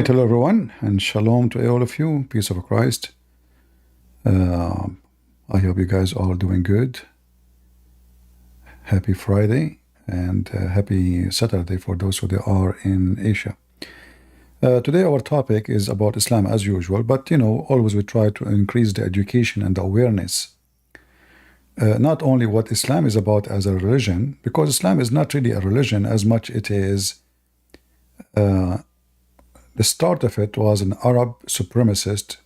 Hello, everyone, and shalom to all of you. Peace of Christ. Uh, I hope you guys are doing good. Happy Friday and happy Saturday for those who they are in Asia. Today, our topic is about Islam as usual, but always we try to increase the education and the awareness. Not only what Islam is about as a religion, because Islam is not really a religion as much it is. The start of it was an Arab supremacist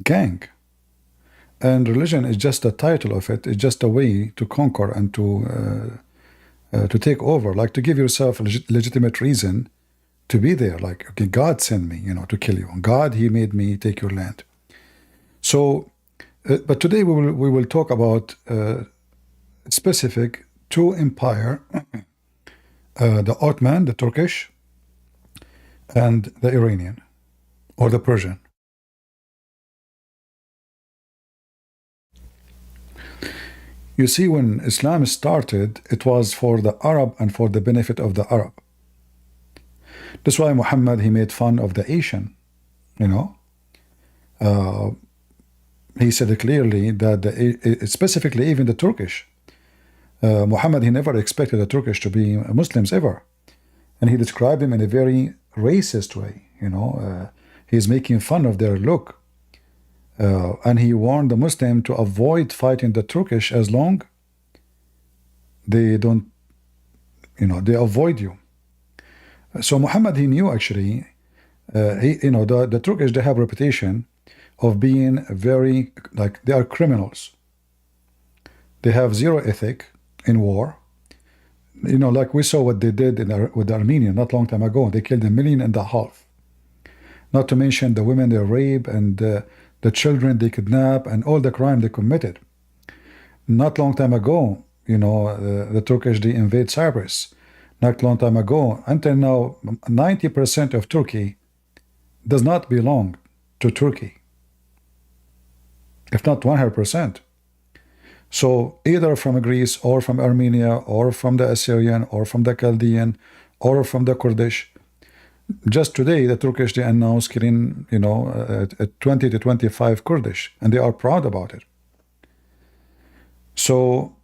gang. And religion is just the title of it. It's just a way to conquer and to take over, like to give yourself a legitimate reason to be there. Like, okay, God sent me, to kill you. God, He made me take your land. So, but today we will talk about specific two empire, the Ottoman, the Turkish, and the Iranian, or the Persian. You see, when Islam started, it was for the Arab and for the benefit of the Arab. That's why Muhammad, he made fun of the Asian, he said clearly that specifically even the Turkish, Muhammad, he never expected the Turkish to be Muslims ever. And he described them in a very racist way, he's making fun of their look. And he warned the Muslim to avoid fighting the Turkish as long they don't, they avoid you. So Muhammad, he knew actually, the Turkish, they have a reputation of being very, like, they are criminals. They have zero ethic in war. Like we saw what they did with the Armenian not long time ago. They killed 1.5 million. Not to mention the women they rape and the children they kidnap and all the crime they committed. Not long time ago, the Turkish, they invade Cyprus. Not long time ago, until now, 90% of Turkey does not belong to Turkey, if not 100%. So either from Greece or from Armenia or from the Assyrian or from the Chaldean or from the Kurdish. Just today, the Turkish, they announced killing, 20 to 25 Kurdish, and they are proud about it. So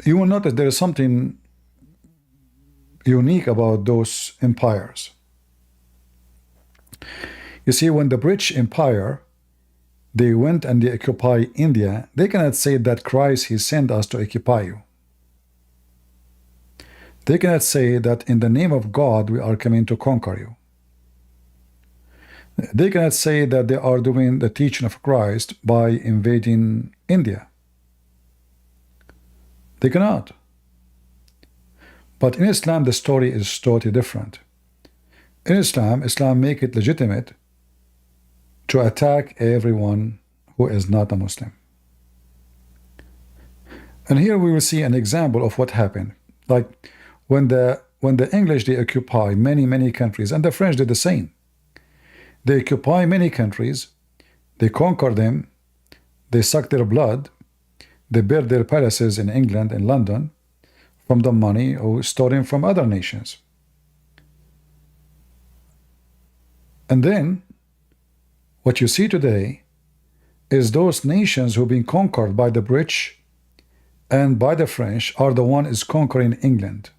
you will notice there is something unique about those empires. You see, when the British Empire, they went and they occupy India, they cannot say that Christ, He sent us to occupy you. They cannot say that in the name of God we are coming to conquer you. They cannot say that they are doing the teaching of Christ by invading India. They cannot. But in Islam, the story is totally different. In Islam, Islam make it legitimate to attack everyone who is not a Muslim. And here we will see an example of what happened. Like, when the English, they occupy many countries, and the French did the same. They occupy many countries, they conquer them, they suck their blood, they build their palaces in England and London from the money or stolen from other nations. And then what you see today is those nations who've been conquered by the British and by the French are the one is conquering England.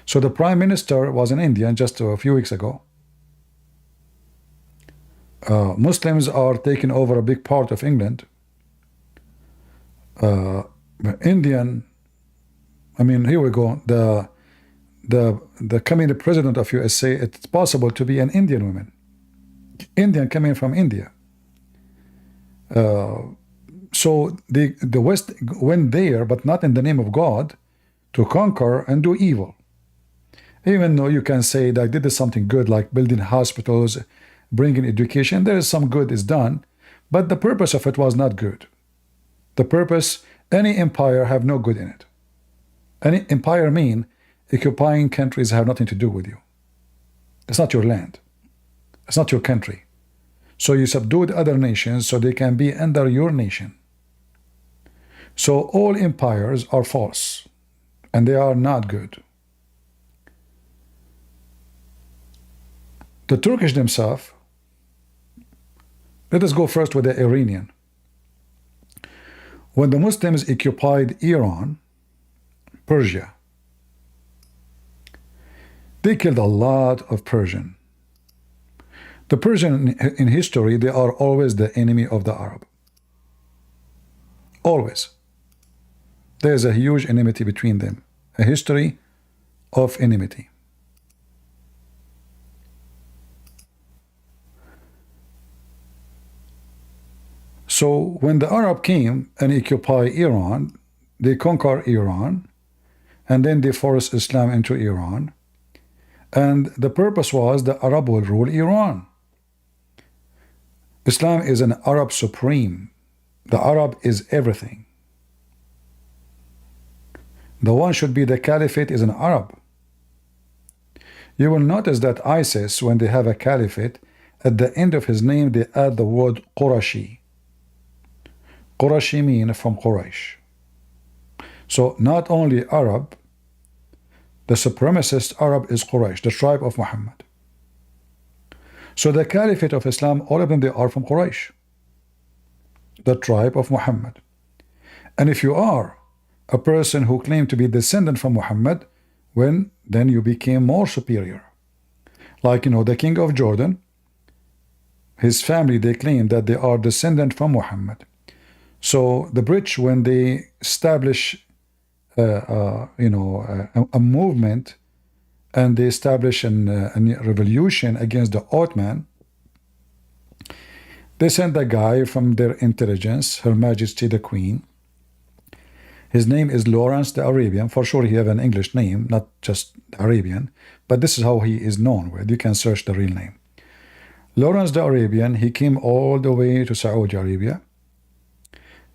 So the Prime Minister was in India just a few weeks ago. Muslims are taking over a big part of England. Indian, here we go. The coming president of USA, it's possible to be an Indian woman. Indian coming from India. So the West went there, but not in the name of God, to conquer and do evil. Even though you can say that this is something good, like building hospitals, bringing education, there is some good is done, but the purpose of it was not good. The purpose, any empire have no good in it. Any empire mean occupying countries have nothing to do with you. It's not your land. It's not your country. So you subdued other nations so they can be under your nation. So all empires are false. and they are not good. The Turkish themselves, let us go first with the Iranian. When the Muslims occupied Iran, Persia, they killed a lot of Persian. The Persian in history, they are always the enemy of the Arab. Always. There is a huge enmity between them, a history of enmity. So when the Arab came and occupied Iran, they conquered Iran, and then they forced Islam into Iran. And the purpose was the Arab will rule Iran. Islam is an Arab supreme. The Arab is everything. The one should be the caliphate is an Arab. You will notice that ISIS, when they have a caliphate, at the end of his name they add the word Qurashi. Qurashi means from Quraysh. So not only Arab, the supremacist Arab is Quraysh, the tribe of Muhammad. So the caliphate of Islam, all of them, they are from Quraysh, the tribe of Muhammad. And if you are a person who claimed to be descendant from Muhammad, then you became more superior. Like, the king of Jordan, his family, they claim that they are descendant from Muhammad. So the British, when they establish a movement, and they establish a revolution against the Ottoman, they sent a guy from their intelligence, Her Majesty the Queen. His name is Lawrence the Arabian. For sure he have an English name, not just Arabian, but this is how he is known with. You can search the real name. Lawrence the Arabian, he came all the way to Saudi Arabia,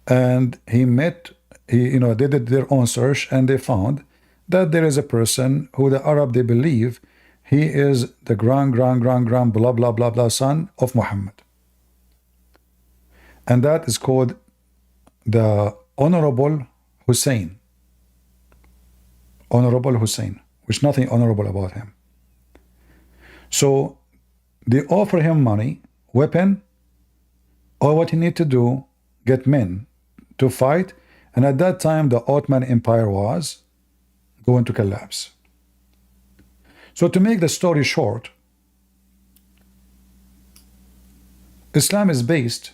and he they did their own search, and they found that there is a person who the Arab, they believe he is the grand blah blah blah blah son of Muhammad. And that is called the Honorable Hussein. Honorable Hussein, which nothing honorable about him. So they offer him money, weapon, or what he need to do, get men to fight. And at that time the Ottoman Empire was going to collapse. So to make the story short, Islam is based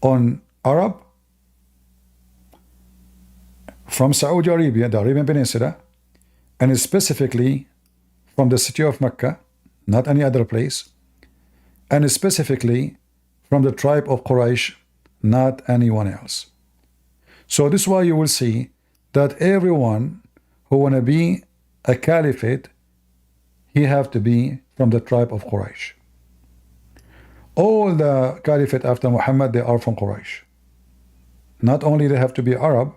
on Arab from Saudi Arabia, the Arabian Peninsula, and specifically from the city of Mecca, not any other place, and specifically from the tribe of Quraysh, not anyone else. So this is why you will see that everyone who want to be a caliphate, he have to be from the tribe of Quraysh. All the caliphate after Muhammad, they are from Quraysh. Not only they have to be Arab,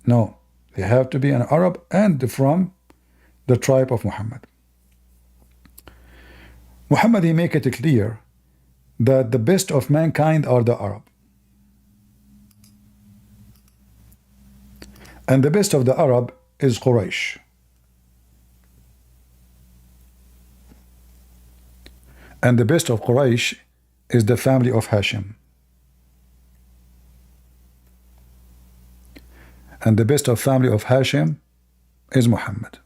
no, they have to be an Arab and from the tribe of Muhammad. Muhammad, he make it clear that the best of mankind are the Arab. And the best of the Arab is Quraysh. And the best of Quraysh is the family of Hashim. And the best of family of Hashim is Muhammad.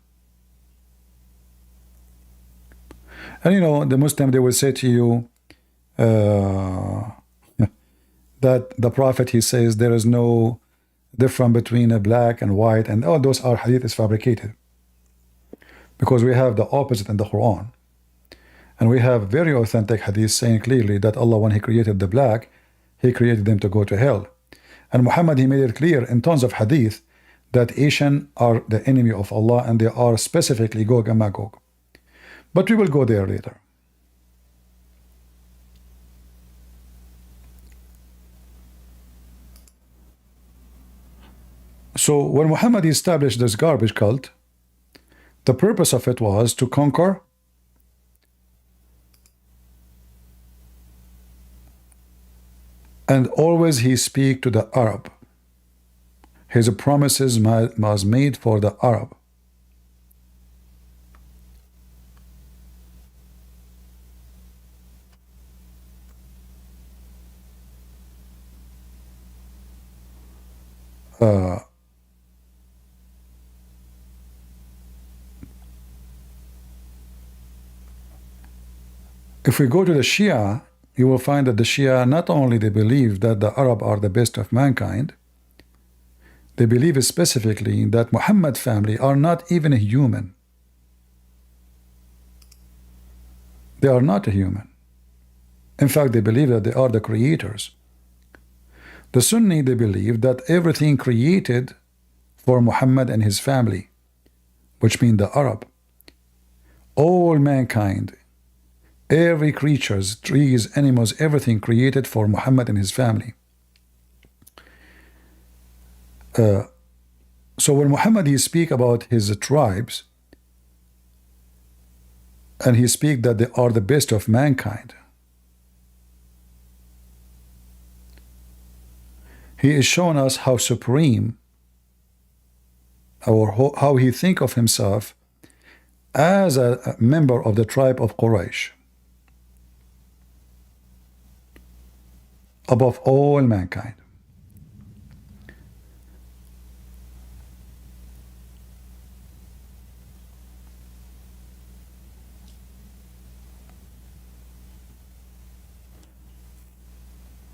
And the Muslim, they will say to you that the Prophet, he says there is no difference between a black and white, and all those are hadith is fabricated. Because we have the opposite in the Quran. And we have very authentic hadith saying clearly that Allah, when he created the black, he created them to go to hell. And Muhammad, he made it clear in tons of hadith that Asian are the enemy of Allah, and they are specifically Gog and Magog. But we will go there later. So when Muhammad established this garbage cult, the purpose of it was to conquer and always he speak to the Arab. his promises was made for the Arab. If we go to the Shia, you will find that the Shia not only they believe that the Arab are the best of mankind, they believe specifically that Muhammad family are not even a human. They are not a human. In fact, they believe that they are the creators. The Sunni, they believe that everything created for Muhammad and his family, which means the Arab, all mankind, every creatures, trees, animals, everything created for Muhammad and his family. So when Muhammad he speak about his tribes, and he speak that they are the best of mankind, he is showing us how supreme, or how he think of himself as a member of the tribe of Quraysh, above all mankind.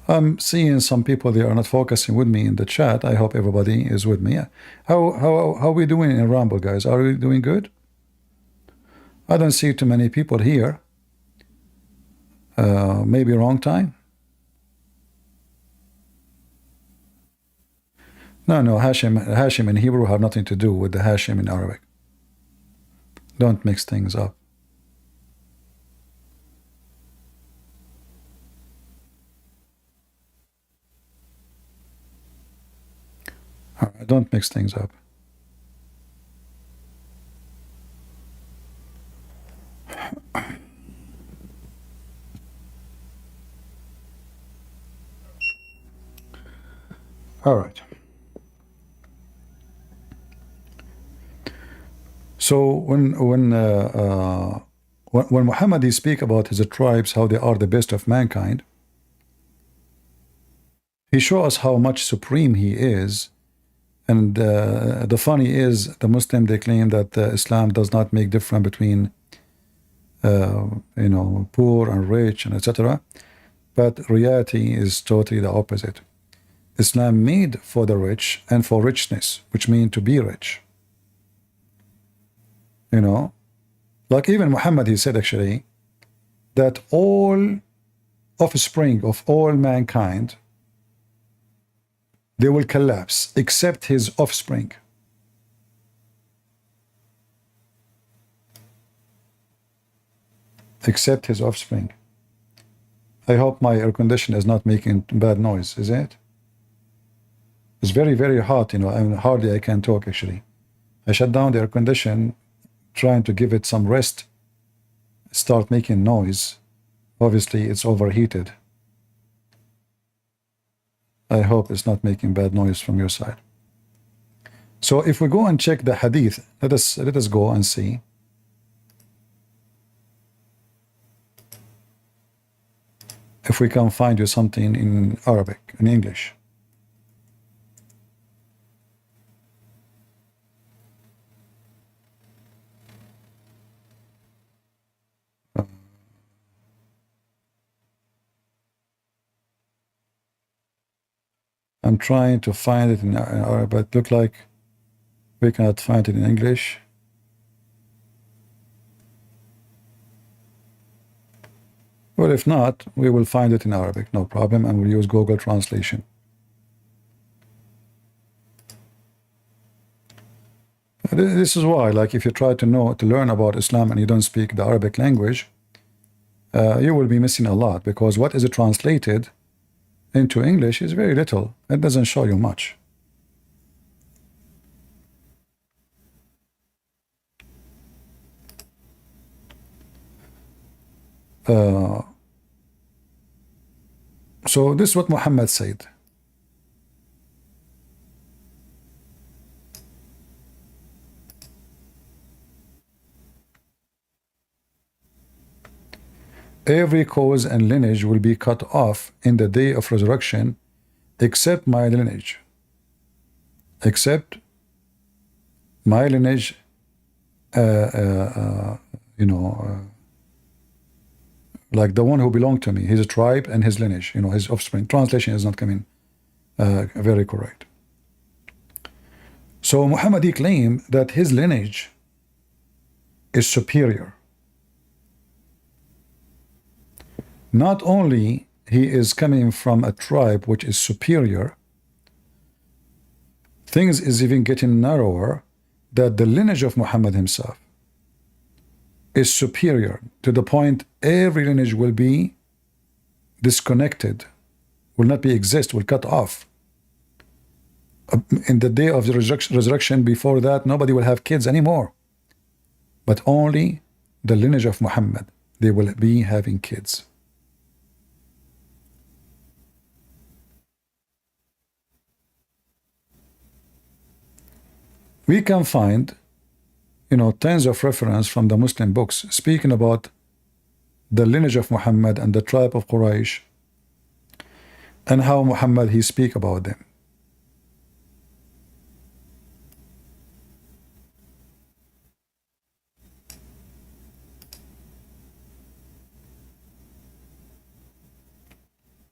I'm seeing some people, they are not focusing with me in the chat. I hope everybody is with me. How are we doing in Rumble, guys? Are we doing good? I don't see too many people here. Maybe wrong time? No, Hashim in Hebrew have nothing to do with the Hashim in Arabic. Don't mix things up. All right, don't mix things up. All right. So when Muhammad he speak about his tribes, how they are the best of mankind, he show us how much supreme he is. And the funny is, the Muslim they claim that Islam does not make difference between poor and rich and etc. But reality is totally the opposite. Islam made for the rich and for richness, which means to be rich. Like even Muhammad, he said actually that all offspring of all mankind, they will collapse except his offspring. Except his offspring. I hope my air conditioner is not making bad noise, is it? It's very, very hot, and hardly I can talk actually. I shut down the air conditioner, trying to give it some rest, start making noise. Obviously, it's overheated. I hope it's not making bad noise from your side. So if we go and check the hadith, let us go and see. If we can find you something in Arabic, in English. I'm trying to find it in Arabic, but it looks like we cannot find it in English. Well, if not, we will find it in Arabic, no problem, and we'll use Google Translation. This is why, like, if you try to learn about Islam and you don't speak the Arabic language, you will be missing a lot, because what is translated into English is very little. It doesn't show you much. So this is what Muhammad said. every cause and lineage will be cut off in the day of resurrection, except my lineage. Except my lineage, like the one who belonged to me, his tribe and his lineage, his offspring. Translation is not coming very correct. So Muhammad, he claimed that his lineage is superior. Not only he is coming from a tribe which is superior, things is even getting narrower, that the lineage of Muhammad himself is superior to the point every lineage will be disconnected, will not be exist, will cut off. In the day of the resurrection, before that, nobody will have kids anymore. But only the lineage of Muhammad, they will be having kids. We can find, tons of reference from the Muslim books speaking about the lineage of Muhammad and the tribe of Quraysh, and how Muhammad, he speak about them.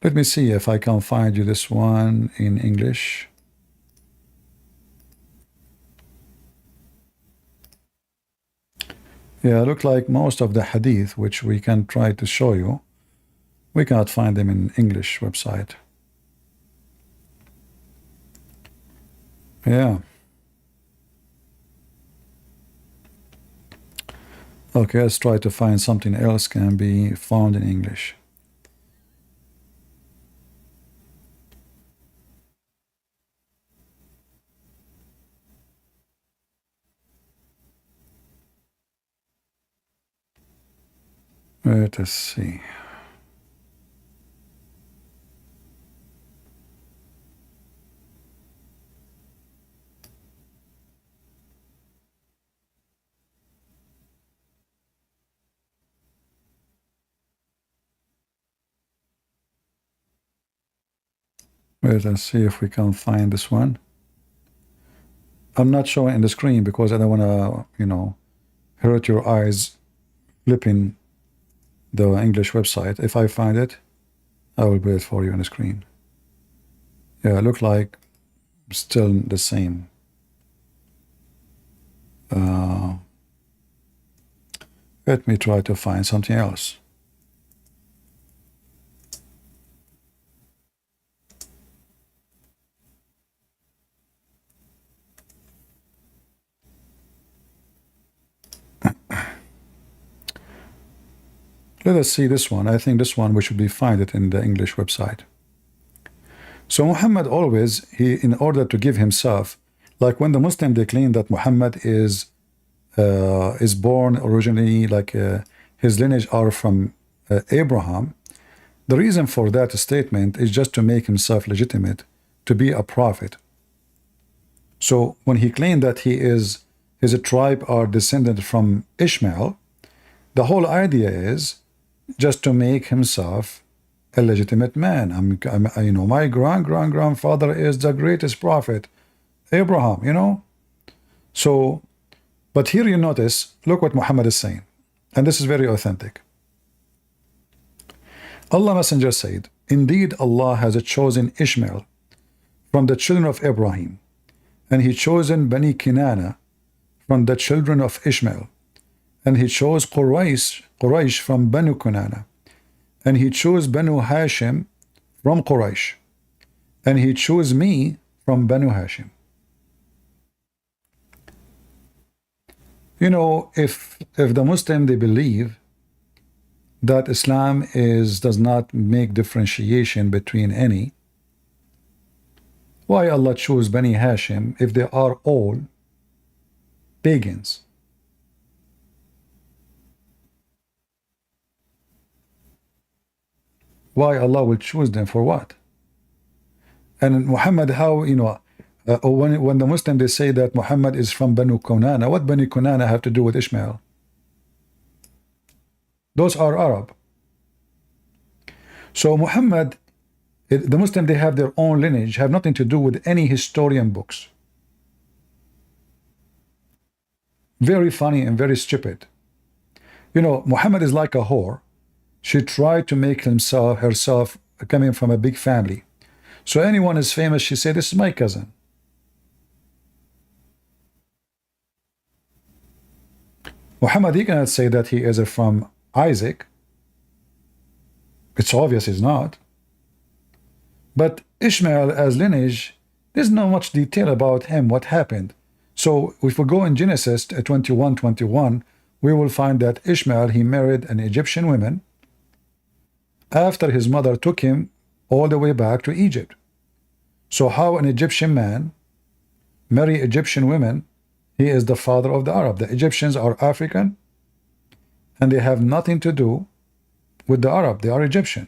Let me see if I can find you this one in English. Yeah, look like most of the hadith which we can try to show you, we cannot find them in English website. Yeah. Okay, let's try to find something else can be found in English. Let us see. Let us see if we can find this one. I'm not showing in the screen because I don't want to, hurt your eyes flipping the English website. If I find it, I will put it for you on the screen. Yeah, it look like still the same. Let me try to find something else. Let us see this one. I think this one we should be find it in the English website. So Muhammad always, in order to give himself, like when the Muslim they claim that Muhammad is born originally, like his lineage are from Abraham. The reason for that statement is just to make himself legitimate to be a prophet. So when he claimed that his tribe are descended from Ishmael, the whole idea is just to make himself a legitimate man. My grandfather is the greatest prophet, Abraham, So, but here you notice, look what Muhammad is saying. And this is very authentic. Allah Messenger said, indeed Allah has chosen Ishmael from the children of Abraham, and he chosen Bani Kinana from the children of Ishmael, and he chose Quraysh from Banu Kinana, and he chose Banu Hashim from Quraysh, and he chose me from Banu Hashim. If the Muslim they believe that Islam does not make differentiation between any, why Allah chose Bani Hashim if they are all pagans? Why Allah will choose them for what? And Muhammad, how, when the Muslim they say that Muhammad is from Banu Kunana, what Banu Kunana have to do with Ishmael? Those are Arab. So Muhammad, the Muslim, they have their own lineage, have nothing to do with any historian books. Very funny and very stupid. You know, Muhammad is like a whore. She tried to make herself coming from a big family. So anyone is famous, she said, this is my cousin. Muhammad, he cannot say that he is from Isaac. It's obvious he's not. But Ishmael as lineage, there's not much detail about him, what happened. So if we go in Genesis 21:21, we will find that Ishmael, he married an Egyptian woman after his mother took him all the way back to Egypt. So how an Egyptian man marry Egyptian women, he is the father of the Arab. The Egyptians are African, and they have nothing to do with the Arab. They are Egyptian.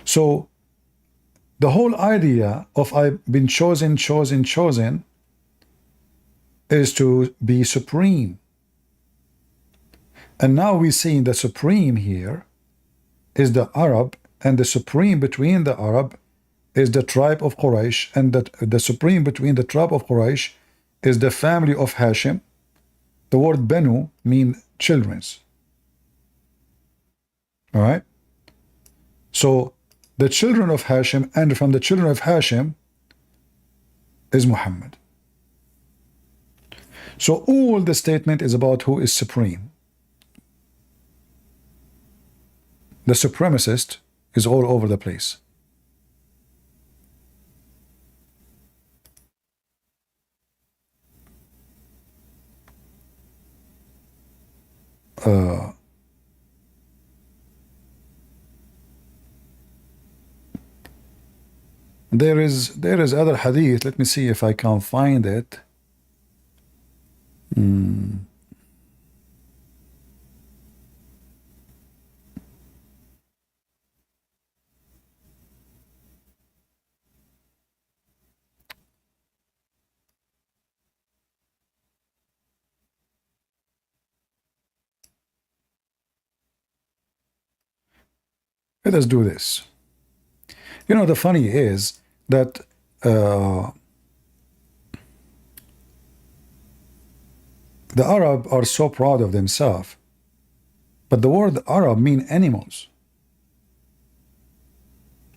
So the whole idea of I've been chosen is to be supreme. And now we see the supreme here is the Arab, and the supreme between the Arab is the tribe of Quraysh, and the supreme between the tribe of Quraysh is the family of Hashim. The word Benu means children's. All right? So the children of Hashim, and from the children of Hashim is Muhammad. So all the statement is about who is supreme. The supremacist is all over the place. There is other hadith. Let me see if I can find it. Let us do this. You know, the funny is that the Arab are so proud of themselves, but the word Arab mean animals.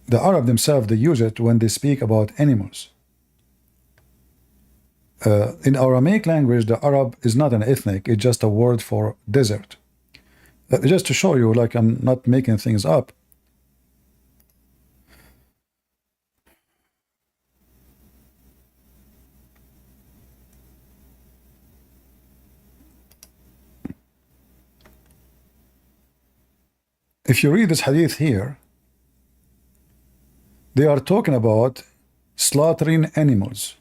The Arab themselves, they use it when they speak about animals. In Aramaic language, the Arab is not an ethnic, it's just a word for desert. Just to show you, like, I'm not making things up. If you read this hadith here, they are talking about slaughtering animals,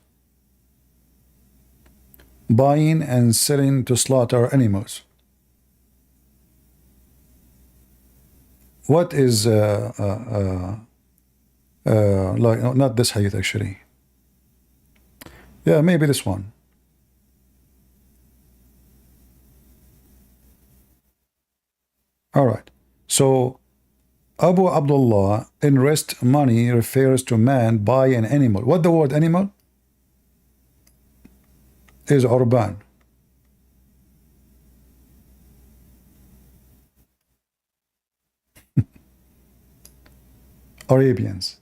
buying and selling to slaughter animals. What is like, not this hadith actually. Yeah, maybe this one. All right. So Abu Abdullah, in rest money refers to man buy an animal. What the word animal? Is urban. Arabians.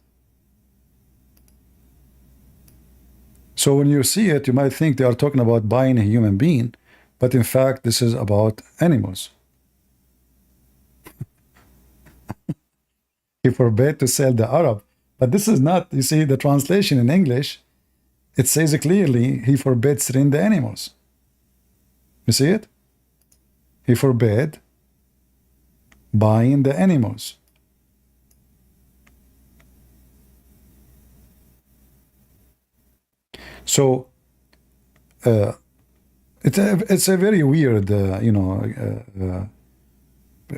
So when you see it, you might think they are talking about buying a human being, but in fact, this is about animals. He forbade to sell the Arab, but this is not, you see, the translation in English, it says clearly he forbade selling the animals. You see it? He forbade buying the animals. So it's a very weird,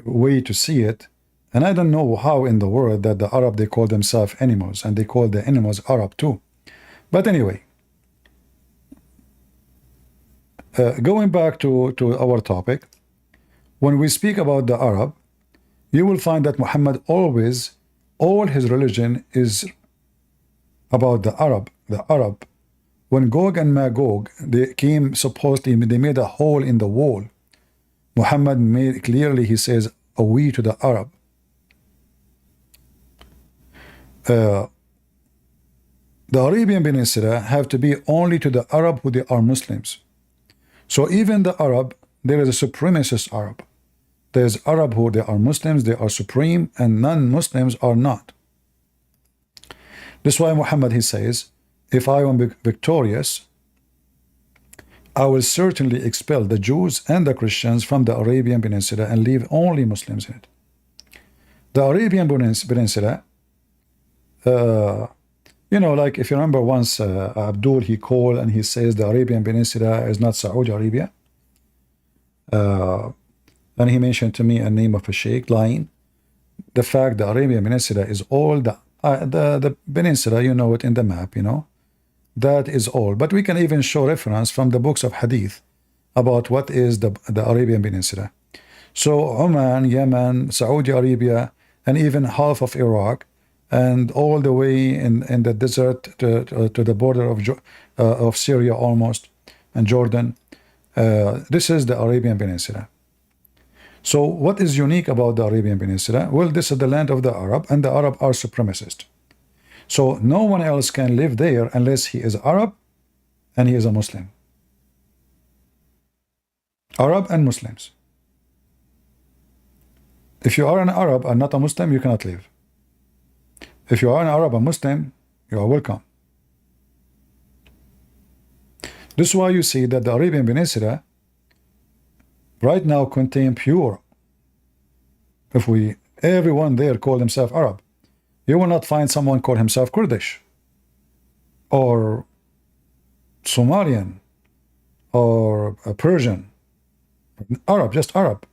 way to see it. And I don't know how in the world that the Arab, they call themselves animals, and they call the animals Arab too. But anyway, going back to our topic, when we speak about the Arab, you will find that Muhammad always, all his religion is about the Arab. The Arab. When Gog and Magog, they came, supposedly, they made a hole in the wall. Muhammad made clearly, he says, a we to the Arab. The Arabian Peninsula have to be only to the Arab who they are Muslims. So even the Arab, there is a supremacist Arab. There's Arab who they are Muslims, they are supreme, and non-Muslims are not. That's why Muhammad, he says, if I am victorious, I will certainly expel the Jews and the Christians from the Arabian Peninsula and leave only Muslims in it. The Arabian Peninsula, you know, like if you remember once Abdul, he called and he says the Arabian Peninsula is not Saudi Arabia. And he mentioned to me a name of a sheikh lying. The fact the Arabian Peninsula is all the peninsula, you know it in the map, you know. That is all. But we can even show reference from the books of Hadith about what is the Arabian Peninsula. So Oman, Yemen, Saudi Arabia, and even half of Iraq, and all the way in the desert to the border of Syria almost, and Jordan. This is the Arabian Peninsula. So what is unique about the Arabian Peninsula? Well, this is the land of the Arab, and the Arab are supremacist. So no one else can live there unless he is Arab and he is a Muslim. Arab and Muslims. If you are an Arab and not a Muslim, you cannot live. If you are an Arab and Muslim, you are welcome. This is why you see that the Arabian Peninsula right now contain pure. If everyone there call himself Arab, you will not find someone call himself Kurdish or Somalian or Persian. Arab, just Arab.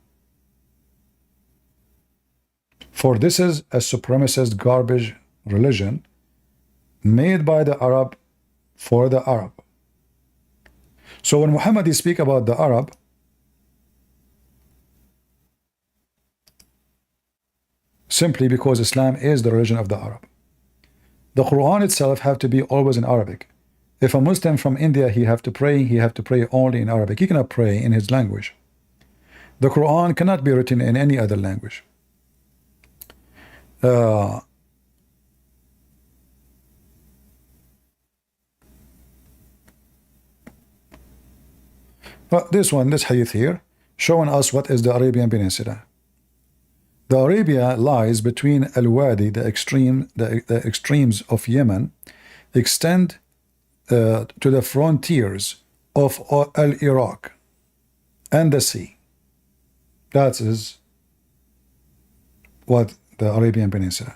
For this is a supremacist garbage religion made by the Arab for the Arab. So when Muhammad speak about the Arab, simply because Islam is the religion of the Arab. The Quran itself have to be always in Arabic. If a Muslim from India, he have to pray only in Arabic. He cannot pray in his language. The Quran cannot be written in any other language. But this hadith here, showing us what is the Arabian Peninsula. The Arabia lies between Al-Wadi, the extremes of Yemen, extend to the frontiers of Al-Iraq and the sea. That is what the Arabian Peninsula.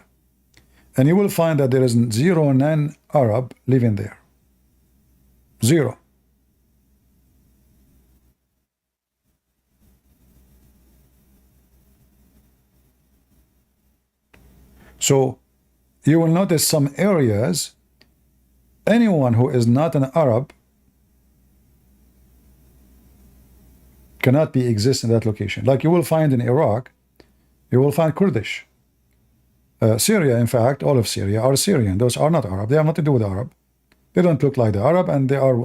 And you will find that there is zero non-Arab living there. Zero. So you will notice some areas, anyone who is not an Arab cannot be exist in that location. Like you will find in Iraq, you will find Kurdish. Syria, in fact, all of Syria are Syrian. Those are not Arab. They have nothing to do with Arab. They don't look like the Arab, and they are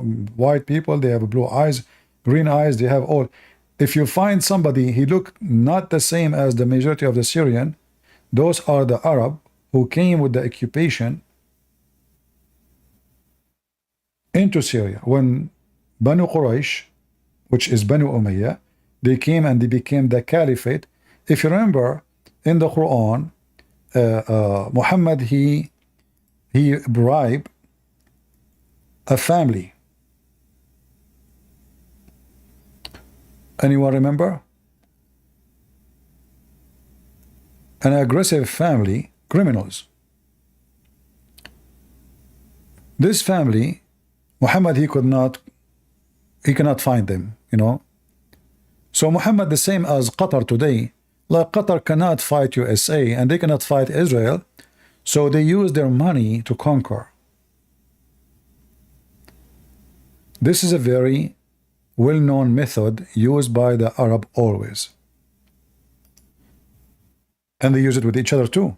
white people. They have blue eyes, green eyes. They have all. If you find somebody, he look not the same as the majority of the Syrian, those are the Arab who came with the occupation into Syria. When Banu Quraysh, which is Banu Umayyah, they came and they became the caliphate. If you remember, in the Quran, Muhammad, he bribed a family. Anyone remember? An aggressive family, criminals. This family, Muhammad, he cannot find them, you know. So Muhammad, the same as Qatar today, like Qatar cannot fight USA and they cannot fight Israel, so they use their money to conquer. This is a very well-known method used by the Arab always. and they use it with each other too.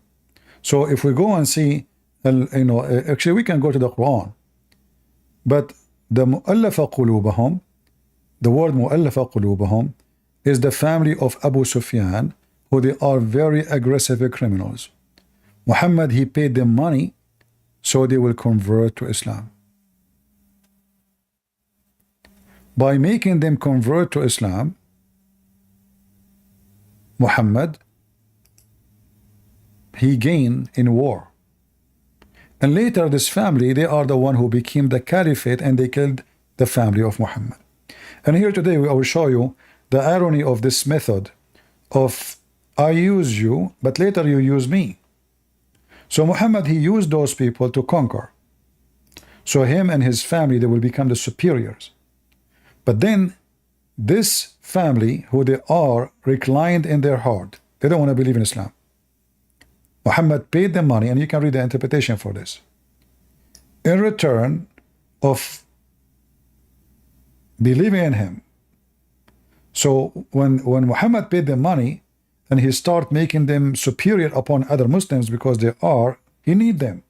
So if we go and see, actually we can go to the Quran, but the mu'allafa qulubahum, the word mu'allafa qulubahum, is the family of Abu Sufyan, who they are very aggressive criminals. Muhammad, he paid them money so they will convert to Islam. By making them convert to Islam, Muhammad, he gained in war. And later this family, they are the one who became the caliphate, and they killed the family of Muhammad. And here today I will show you the irony of this method of I use you, but later you use me. So Muhammad, he used those people to conquer. So him and his family, they will become the superiors. But then this family, who they are, reclined in their heart. They don't want to believe in Islam. Muhammad paid them money, and you can read the interpretation for this. In return of believing in him. So when Muhammad paid them money, and he started making them superior upon other Muslims, because he need them.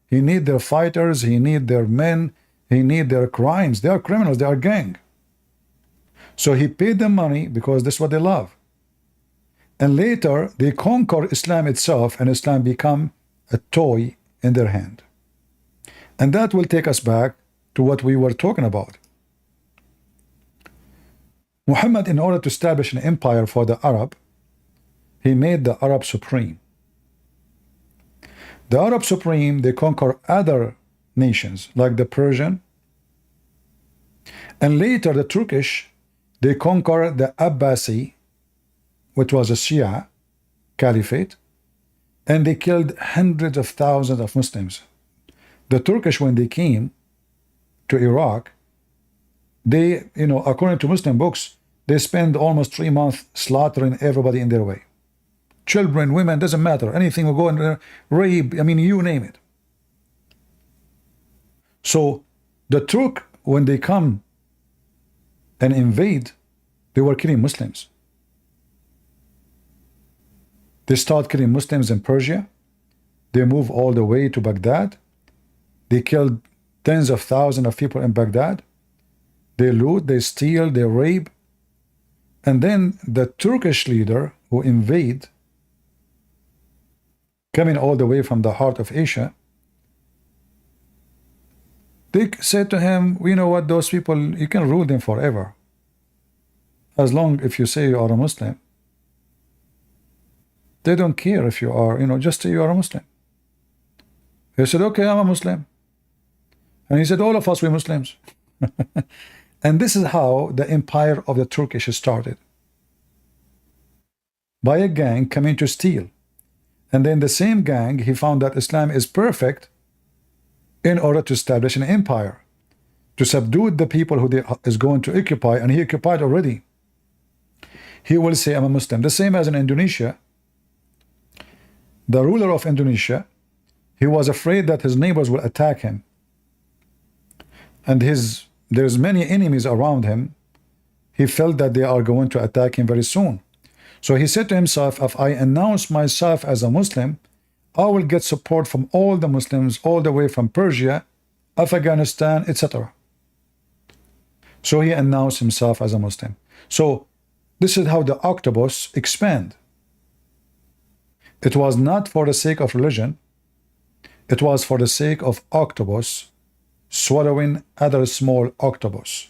He need their fighters, he need their men, he need their crimes. They are criminals, they are gang. So he paid them money because that's what they love. And later they conquer Islam itself, and Islam become a toy in their hand. And that will take us back to what we were talking about. Muhammad, in order to establish an empire for the Arab, he made the Arab supreme. The Arab supreme, they conquer other nations like the Persian, and later the Turkish, they conquer the Abbasi, which was a Shia caliphate, and they killed hundreds of thousands of Muslims. The Turkish, when they came to Iraq, they, according to Muslim books, they spend almost 3 months slaughtering everybody in their way. Children, women, doesn't matter. Anything will go in there, rape, you name it. So the Turk, when they come and invade, they were killing Muslims. They start killing Muslims in Persia. They move all the way to Baghdad. They killed tens of thousands of people in Baghdad. They loot, they steal, they rape. And then the Turkish leader who invade, coming all the way from the heart of Asia, they said to him, you know what, those people, you can rule them forever. As long if you say you are a Muslim. They don't care if you are, just say you are a Muslim. He said, okay, I'm a Muslim. And he said, all of us, we're Muslims. And this is how the empire of the Turkish started. By a gang coming to steal. And then the same gang, he found that Islam is perfect in order to establish an empire, to subdue the people who is going to occupy, and he occupied already. He will say, I'm a Muslim. The same as in Indonesia. The ruler of Indonesia, he was afraid that his neighbors will attack him. And there's many enemies around him. He felt that they are going to attack him very soon. So he said to himself, if I announce myself as a Muslim, I will get support from all the Muslims, all the way from Persia, Afghanistan, etc. So he announced himself as a Muslim. So this is how the octopus expand. It was not for the sake of religion. It was for the sake of octopus swallowing other small octopus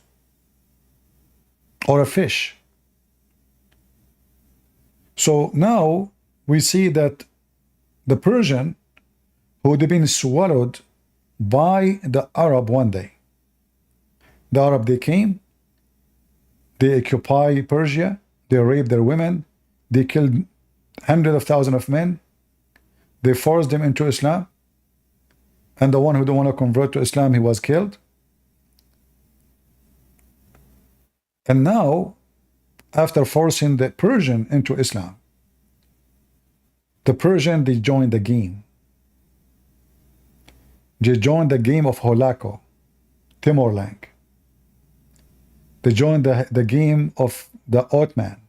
or a fish. So now we see that the Persian, who had been swallowed by the Arab one day. The Arab, they came, they occupy Persia, they raped their women, they killed hundreds of thousands of men, they forced them into Islam, and the one who don't want to convert to Islam, he was killed. And now, after forcing the Persian into Islam, the Persian, they joined the game. They joined the game of Holako, Timor-Lang. They joined the game of the Ottoman.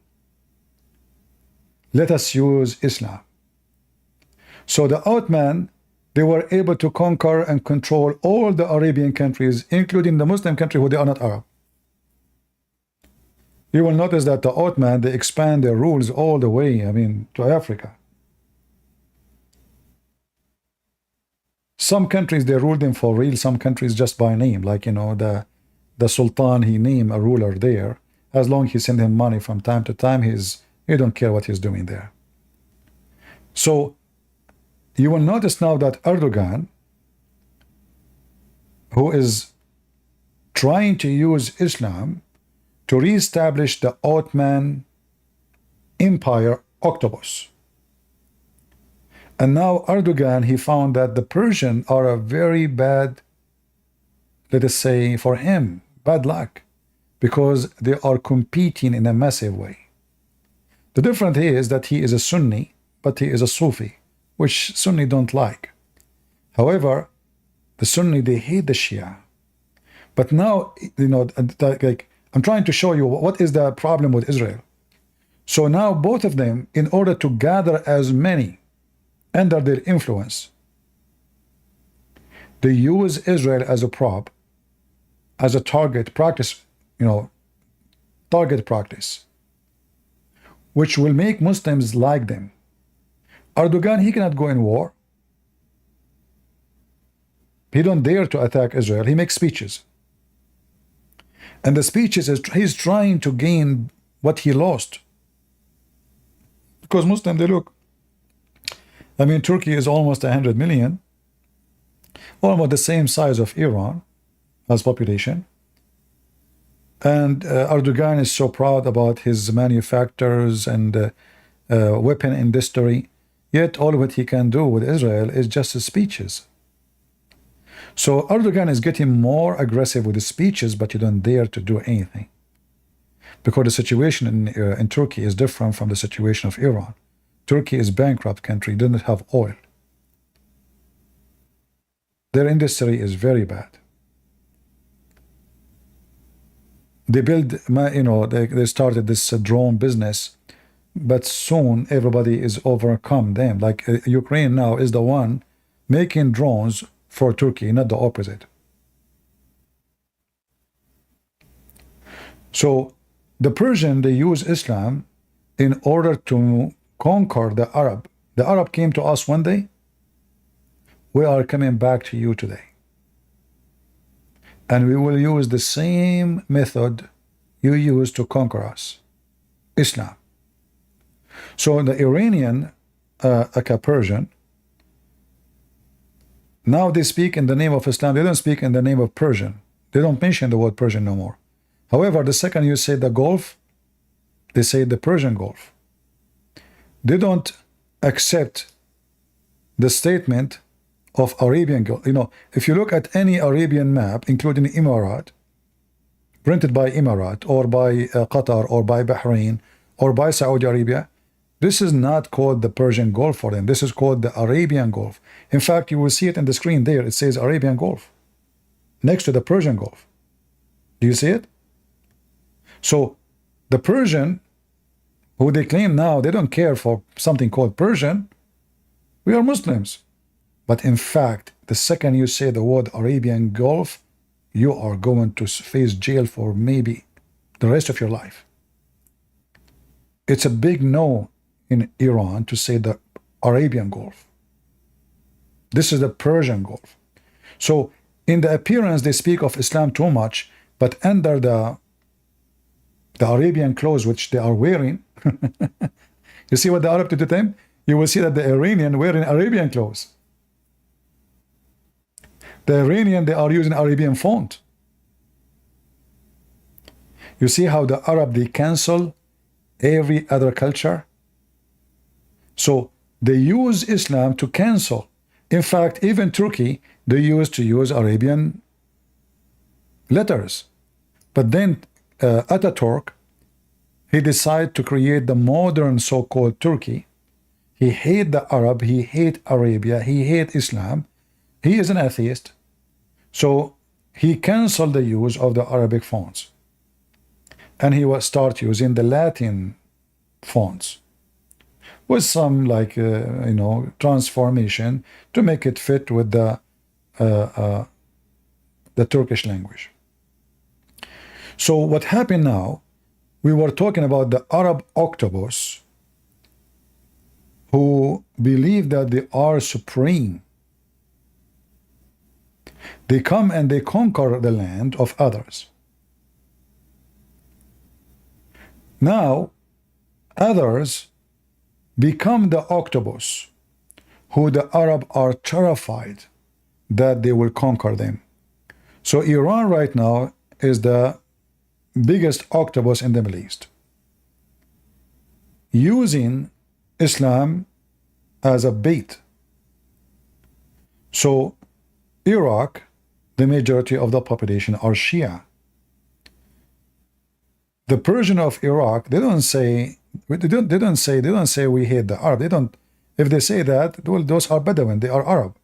Let us use Islam. So the Ottoman, they were able to conquer and control all the Arabian countries, including the Muslim country who they are not Arab. You will notice that the Ottoman, they expand their rules all the way, to Africa. Some countries, they ruled them for real, some countries just by name. Like, the Sultan, he named a ruler there. As long as he send him money from time to time, he don't care what he's doing there. So you will notice now that Erdogan, who is trying to use Islam to reestablish the Ottoman Empire octopus. And now Erdogan, he found that the Persians are a very bad, let us say, for him, bad luck, because they are competing in a massive way. The difference is that he is a Sunni, but he is a Sufi, which Sunni don't like. However, the Sunni, they hate the Shia. But now, like, I'm trying to show you what is the problem with Israel. So now both of them, in order to gather as many under their influence, they use Israel as a prop, as a target practice, target practice, which will make Muslims like them. Erdogan, he cannot go in war. He don't dare to attack Israel. He makes speeches. And the speeches, he's trying to gain what he lost. Because Muslims, they look, Turkey is almost 100 million, almost the same size of Iran as population. And Erdogan is so proud about his manufacturers and weapon industry, yet all what he can do with Israel is just his speeches. So Erdogan is getting more aggressive with his speeches, but you don't dare to do anything. Because the situation in Turkey is different from the situation of Iran. Turkey is a bankrupt country, doesn't have oil. Their industry is very bad. They build, they started this drone business, but soon everybody is overcome them. Like Ukraine now is the one making drones for Turkey, not the opposite. So the Persian, they use Islam in order to conquer the Arab. The Arab came to us one day. We are coming back to you today. And we will use the same method you used to conquer us, Islam. So the Iranian, Persian, now they speak in the name of Islam. They don't speak in the name of Persian. They don't mention the word Persian no more. However, the second you say the Gulf, they say the Persian Gulf. They don't accept the statement of Arabian Gulf. If you look at any Arabian map, including Emirat, printed by Emirat or by Qatar or by Bahrain or by Saudi Arabia, this is not called the Persian Gulf for them. This is called the Arabian Gulf. In fact, you will see it in the screen there. It says Arabian Gulf next to the Persian Gulf. Do you see it? So the Persian, who they claim now, they don't care for something called Persian. We are Muslims. But in fact, the second you say the word Arabian Gulf, you are going to face jail for maybe the rest of your life. It's a big no in Iran to say the Arabian Gulf. This is the Persian Gulf. So in the appearance, they speak of Islam too much, but under the Arabian clothes which they are wearing, you see what the Arab did to them? You will see that the Iranian wearing Arabian clothes. The Iranian, they are using Arabian font. You see how the Arab, they cancel every other culture? So they use Islam to cancel. In fact, even Turkey, they used to use Arabian letters. But then Ataturk, he decided to create the modern so-called Turkey. He hate the Arab, he hate Arabia, he hate Islam. He is an atheist. So he canceled the use of the Arabic fonts. And he will start using the Latin fonts. with some like transformation to make it fit with the Turkish language. So what happened now, we were talking about the Arab octopus who believe that they are supreme. They come and they conquer the land of others. Now, others become the octopus, who the Arab are terrified that they will conquer them. So Iran right now is the biggest octopus in the Middle East, using Islam as a bait. So Iraq, the majority of the population are Shia. The Persian of Iraq, they don't say we hate the Arab. They don't. If they say that, well, those are Bedouin. They are Arab.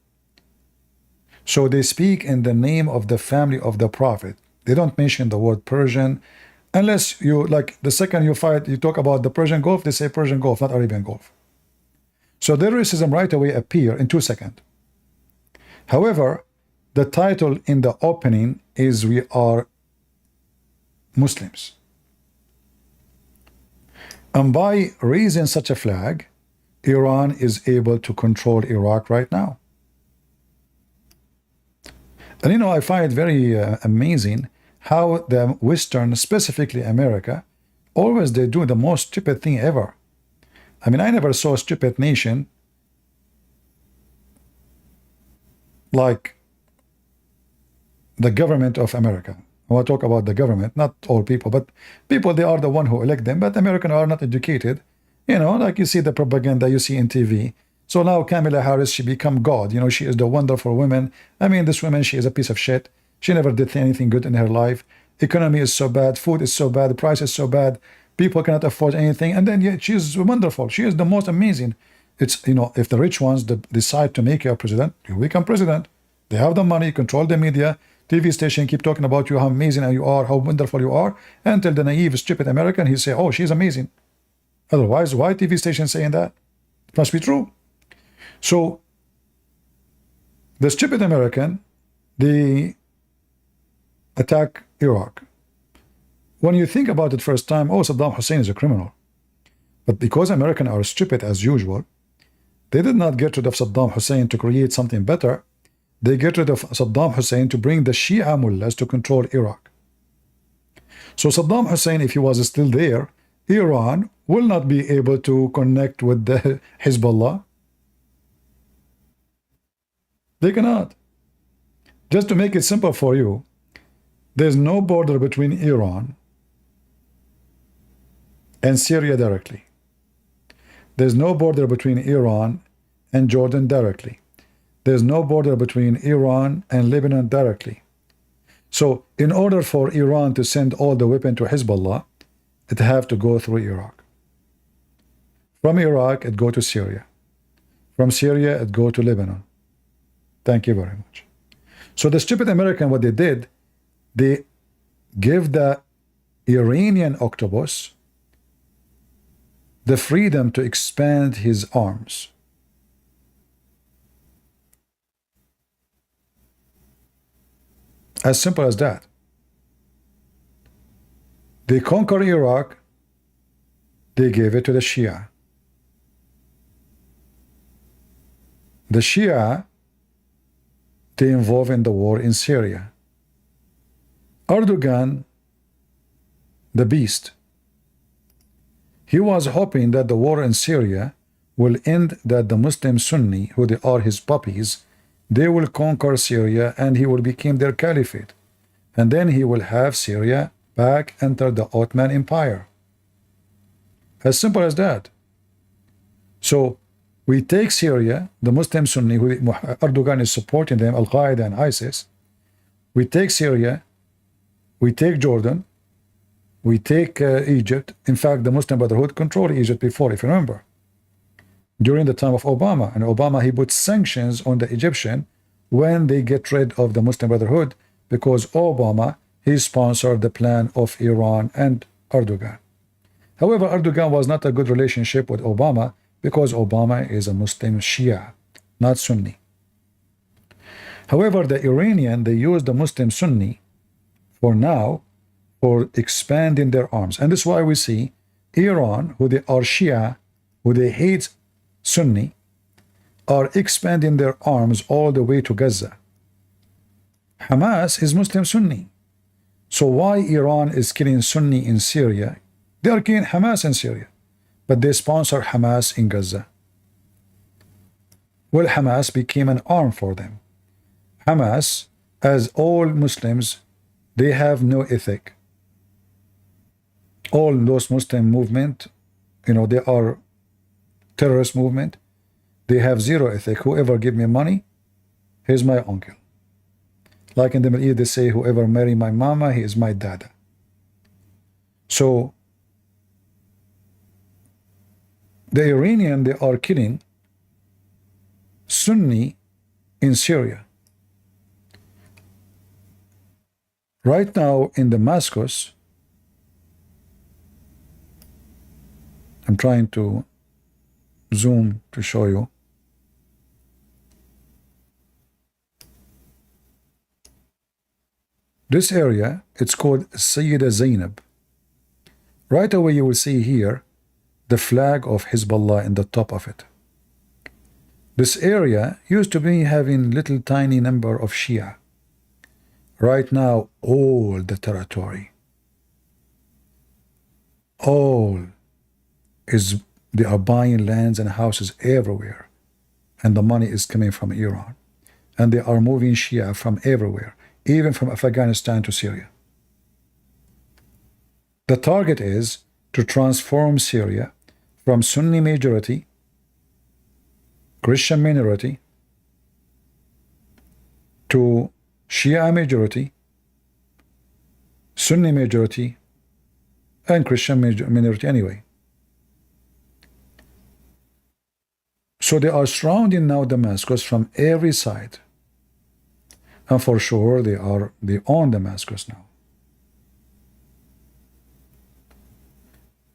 So they speak in the name of the family of the Prophet. They don't mention the word Persian, unless you like the second you talk about the Persian Gulf, they say Persian Gulf, not Arabian Gulf. So their racism right away appear in 2 seconds. However, the title in the opening is "We are Muslims." And by raising such a flag, Iran is able to control Iraq right now. And I find it very amazing how the Western, specifically America, always they do the most stupid thing ever. I mean, I never saw a stupid nation like the government of America. I want to talk about the government, not all people, but people, they are the one who elect them, but Americans are not educated. Like you see the propaganda you see in TV. So now Kamala Harris, she become God. She is the wonderful woman. I mean, this woman, she is a piece of shit. She never did anything good in her life. Economy is so bad. Food is so bad. The price is so bad. People cannot afford anything. And then, yeah, she is wonderful. She is the most amazing. It's, if the rich ones decide to make you a president, you become president. They have the money, control the media. TV station keep talking about you, how amazing you are, how wonderful you are, until the naive, stupid American, he say, oh, she's amazing. Otherwise, why TV station saying that? It must be true. So, the stupid American, they attack Iraq. When you think about it first time, oh, Saddam Hussein is a criminal. But because Americans are stupid as usual, they did not get rid of Saddam Hussein to create something better. They get rid of Saddam Hussein to bring the Shia mullahs to control Iraq. So Saddam Hussein, if he was still there, Iran will not be able to connect with the Hezbollah. They cannot. Just to make it simple for you, there's no border between Iran and Syria directly. There's no border between Iran and Jordan directly. There's no border between Iran and Lebanon directly. So in order for Iran to send all the weapons to Hezbollah, it have to go through Iraq. From Iraq, it go to Syria. From Syria, it go to Lebanon. Thank you very much. So the stupid American, what they did, they give the Iranian octopus the freedom to expand his arms. As simple as that. They conquer Iraq, they gave it to the Shia. The Shia, they involved in the war in Syria. Erdogan, the beast, he was hoping that the war in Syria will end, that the Muslim Sunni, who they are his puppies, they will conquer Syria and he will become their caliphate. And then he will have Syria back enter the Ottoman Empire. As simple as that. So we take Syria, the Muslim Sunni, who Erdogan is supporting them, Al-Qaeda and ISIS. We take Syria, we take Jordan, we take Egypt. In fact, the Muslim Brotherhood controlled Egypt before, if you remember. During the time of Obama. And Obama, he put sanctions on the Egyptian when they get rid of the Muslim Brotherhood, because Obama, he sponsored the plan of Iran and Erdogan. However, Erdogan was not a good relationship with Obama, Because Obama is a Muslim Shia, not Sunni. However, the Iranian, they use the Muslim Sunni for now for expanding their arms. And this is why we see Iran, who they are Shia, who they hate Sunni, are expanding their arms all the way to Gaza. Hamas is Muslim Sunni. So why Iran is killing Sunni in Syria? They are killing Hamas in Syria, but they sponsor Hamas in Gaza. Well, Hamas became an arm for them. Hamas, as all Muslims, they have no ethic. All those Muslim movement, they are terrorist movement. They have zero ethic. Whoever give me money, he's my uncle. Like in the Middle East, they say, whoever marry my mama, he is my dada. So, the Iranian, they are killing Sunni in Syria. Right now in Damascus, I'm trying to zoom to show you. This area, it's called Sayyida Zainab. Right away you will see here the flag of Hezbollah in the top of it. This area used to be having little tiny number of Shia. Right now, all the territory, all is, they are buying lands and houses everywhere, and the money is coming from Iran, and they are moving Shia from everywhere, even from Afghanistan to Syria. The target is to transform Syria from Sunni majority, Christian minority, to Shia majority, Sunni majority, and Christian minority anyway. So they are surrounding now Damascus from every side. And for sure they own Damascus now.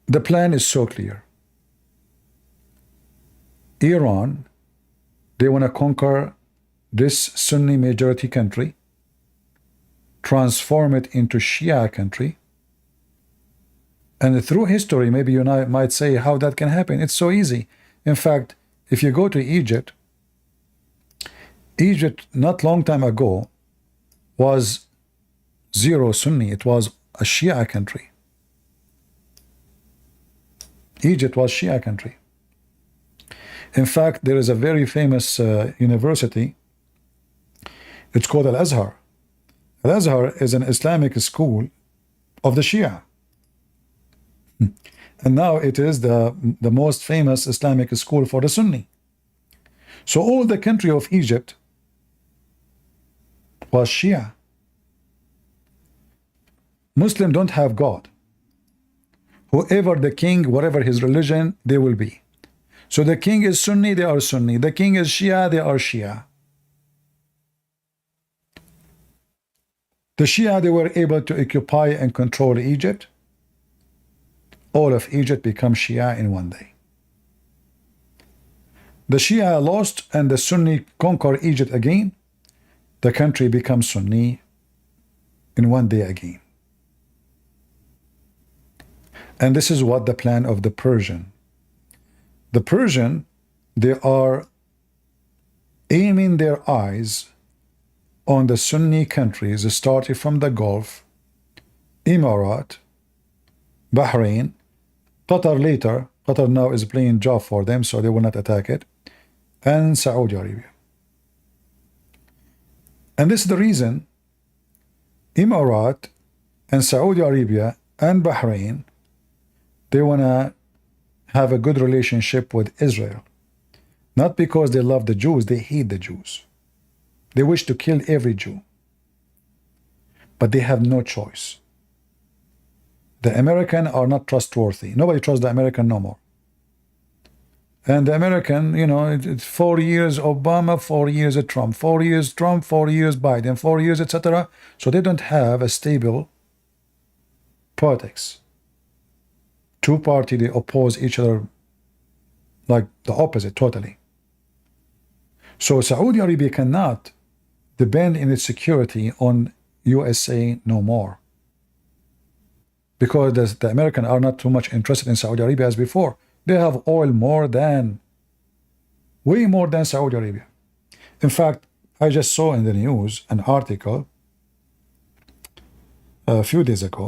The plan is so clear. Iran, they want to conquer this Sunni majority country, transform it into Shia country, and through history, maybe you might say how that can happen. It's so easy. In fact, if you go to Egypt, Egypt not long time ago was zero Sunni. It was a Shia country. Egypt was Shia country. In fact, there is a very famous university. It's called Al-Azhar. Al-Azhar is an Islamic school of the Shia. And now it is the most famous Islamic school for the Sunni. So all the country of Egypt was Shia. Muslims don't have God. Whoever the king, whatever his religion, they will be. So the king is Sunni, they are Sunni. The king is Shia, they are Shia. The Shia, they were able to occupy and control Egypt. All of Egypt become Shia in one day. The Shia lost and the Sunni conquer Egypt again. The country becomes Sunni in one day again. And this is what the plan of the Persian. The Persian, they are aiming their eyes on the Sunni countries, starting from the Gulf, Emirat, Bahrain, Qatar later. Qatar now is playing job for them, so they will not attack it, and Saudi Arabia. And this is the reason Emirat and Saudi Arabia and Bahrain, they want to have a good relationship with Israel. Not because they love the Jews, they hate the Jews. They wish to kill every Jew. But they have no choice. The Americans are not trustworthy. Nobody trusts the American no more. And the American, it's 4 years Obama, 4 years Trump, 4 years Trump, 4 years Biden, 4 years, etc. So they don't have a stable politics. Two parties, they oppose each other like the opposite totally. So Saudi Arabia cannot depend in its security on USA no more, because the Americans are not too much interested in Saudi Arabia as before. They have oil way more than Saudi Arabia. In fact, I just saw in the news an article a few days ago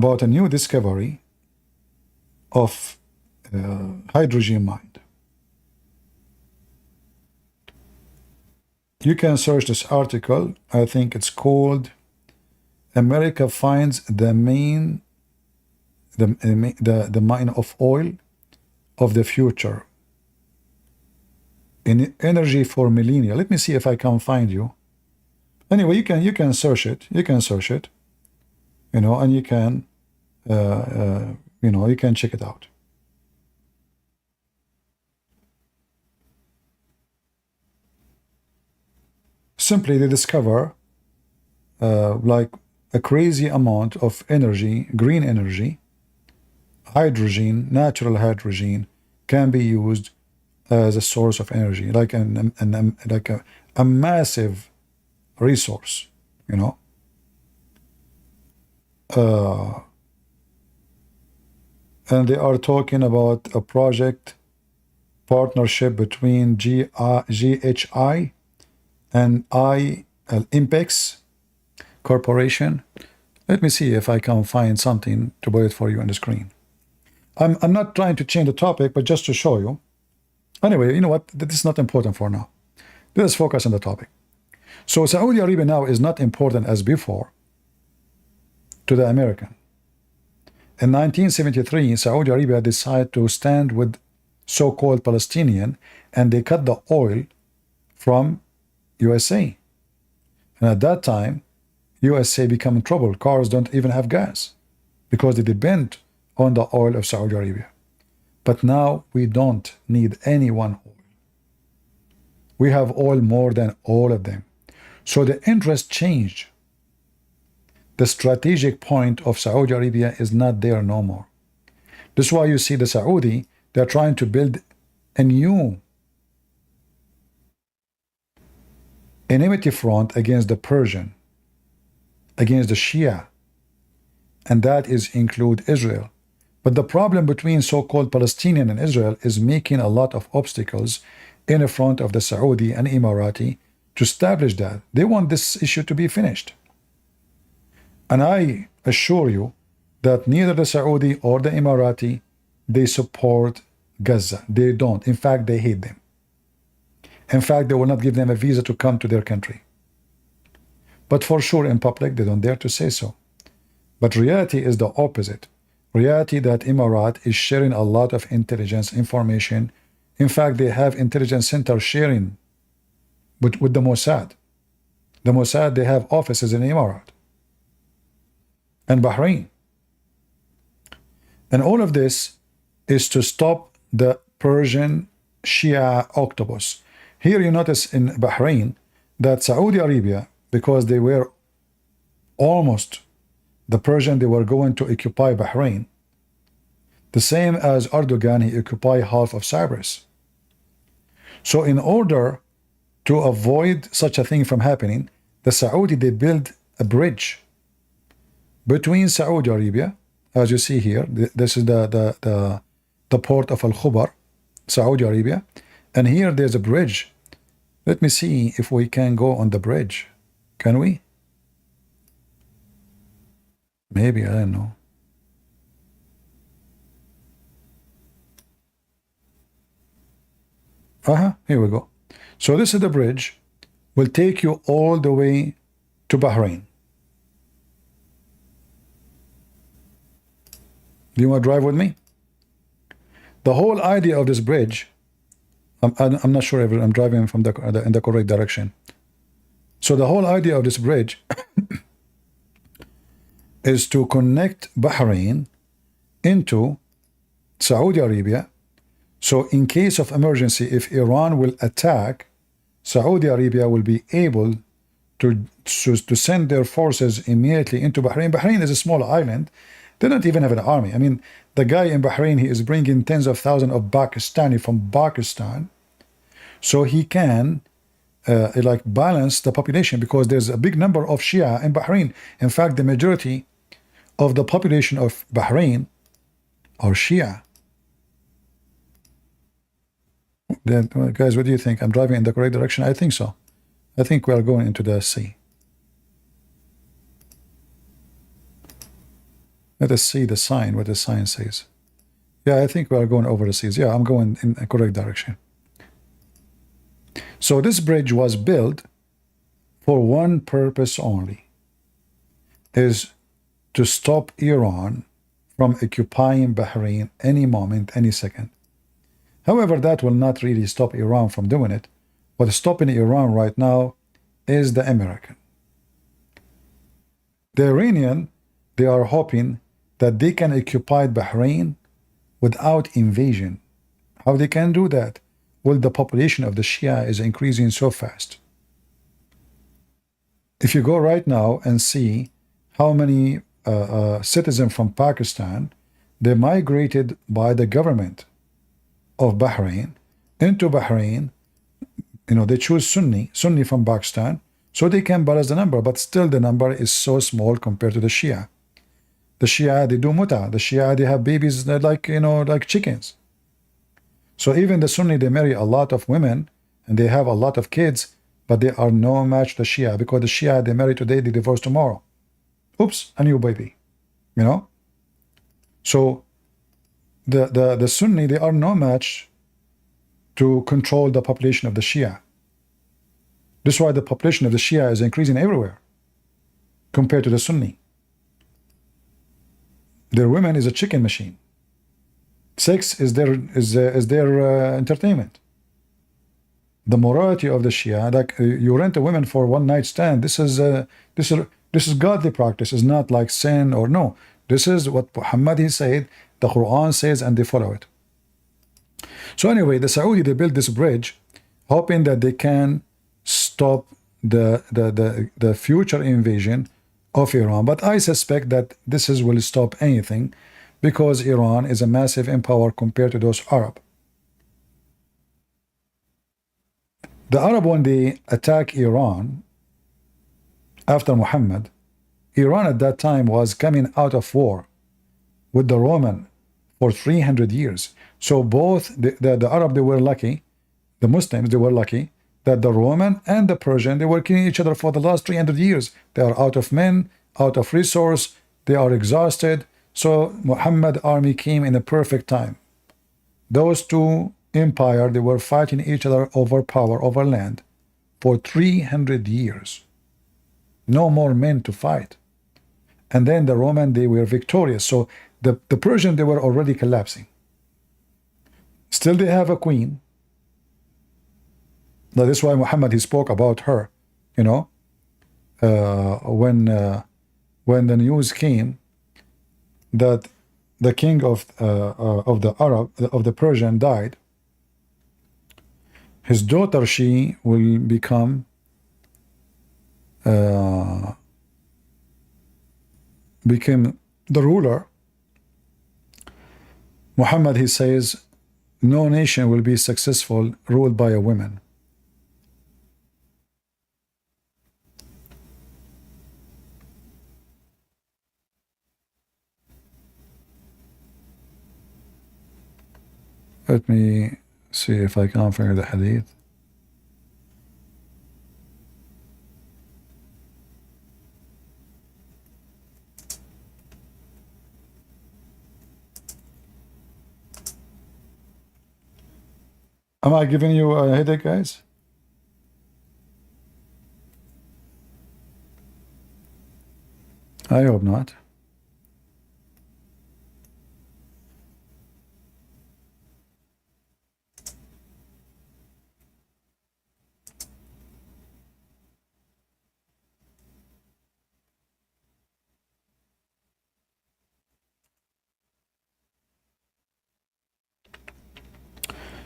about a new discovery of hydrogen mine. You can search this article. I think it's called "America Finds the Mine of Oil of the Future in Energy for Millennia." Let me see if I can find you. Anyway, you can search it. You can search it, and you can you can check it out. Simply, they discover like a crazy amount of energy, green energy, hydrogen, natural hydrogen, can be used as a source of energy, like a massive resource, and they are talking about a project partnership between GHI and Impex Corporation. Let me see if I can find something to put it for you on the screen. I'm not trying to change the topic, but just to show you. Anyway, you know what? This is not important for now. Let us focus on the topic. So Saudi Arabia now is not important as before to the American. In 1973, Saudi Arabia decided to stand with so-called Palestinian, and they cut the oil from USA. And at that time, USA became in trouble. Cars don't even have gas because they depend on the oil of Saudi Arabia. But now we don't need any one oil. We have oil more than all of them. So the interest changed. The strategic point of Saudi Arabia is not there no more. This is why you see the Saudi, they're trying to build a new enmity front against the Persian, against the Shia, and that is include Israel. But the problem between so-called Palestinian and Israel is making a lot of obstacles in front of the Saudi and Emirati to establish that. They want this issue to be finished. And I assure you that neither the Saudi or the Emirati, they support Gaza. They don't. In fact, they hate them. In fact, they will not give them a visa to come to their country. But for sure, in public, they don't dare to say so. But reality is the opposite. Reality that Emirat is sharing a lot of intelligence information. In fact, they have intelligence center sharing with the Mossad. The Mossad, they have offices in Emirat and Bahrain. And all of this is to stop the Persian Shia octopus. Here you notice in Bahrain that Saudi Arabia, because they were almost the Persian, they were going to occupy Bahrain, the same as Erdogan, he occupied half of Cyprus. So in order to avoid such a thing from happening, the Saudi, they built a bridge between Saudi Arabia, as you see here. This is the port of Al-Khubar, Saudi Arabia, and here there's a bridge. Let me see if we can go on the bridge. Can we? Maybe, I don't know. Here we go. So this is the bridge. Will take you all the way to Bahrain. Do you want to drive with me? The whole idea of this bridge, I'm not sure if I'm driving from in the correct direction. So the whole idea of this bridge is to connect Bahrain into Saudi Arabia. So in case of emergency, if Iran will attack, Saudi Arabia will be able to send their forces immediately into Bahrain. Bahrain is a small island. They don't even have an army. I mean, the guy in Bahrain, he is bringing tens of thousands of Pakistani from Pakistan, so he can like balance the population, because there's a big number of Shia in Bahrain. In fact, the majority of the population of Bahrain are Shia. Then, guys, what do you think? I'm driving in the correct direction? I think so. I think we are going into the sea. Let us see the sign, what the sign says. Yeah, I think we are going over the seas. Yeah, I'm going in the correct direction. So this bridge was built for one purpose only, is to stop Iran from occupying Bahrain any moment, any second. However, that will not really stop Iran from doing it. What's stopping Iran right now is the American. The Iranian, they are hoping that they can occupy Bahrain without invasion. How they can do that? Well, the population of the Shia is increasing so fast. If you go right now and see how many citizens from Pakistan, they migrated by the government of Bahrain into Bahrain, they choose Sunni from Pakistan, so they can balance the number, but still the number is so small compared to the Shia. The Shia, they do muta. The Shia, they have babies like chickens. So even the Sunni, they marry a lot of women and they have a lot of kids, but they are no match to the Shia, because the Shia, they marry today, they divorce tomorrow. Oops, a new baby. So the Sunni, they are no match to control the population of the Shia. This is why the population of the Shia is increasing everywhere compared to the Sunni. Their women is a chicken machine. Sex is their entertainment. The morality of the Shia, like you rent a woman for one night stand, this is godly practice. It's not like sin or no. This is what Muhammad he said, the Quran says, and they follow it. So anyway, the Saudi, they built this bridge, hoping that they can stop the future invasion of Iran. But I suspect that this will stop anything, because Iran is a massive empire compared to those Arab. The Arab, when they attack Iran after Muhammad, Iran at that time was coming out of war with the Roman for 300 years. So both the Arab, they were lucky, the Muslims, they were lucky that the Roman and the Persian, they were killing each other for the last 300 years. They are out of men, out of resource, they are exhausted. So Muhammad army came in a perfect time. Those two empires, they were fighting each other over power, over land for 300 years. No more men to fight. And then the Roman, they were victorious. So the Persian, they were already collapsing. Still they have a queen. That is why Muhammad, he spoke about her, when the news came that the king of the Persian died, his daughter, she will become became the ruler. Muhammad, he says, no nation will be successful ruled by a woman. Let me see if I can find the hadith. Am I giving you a headache, guys? I hope not.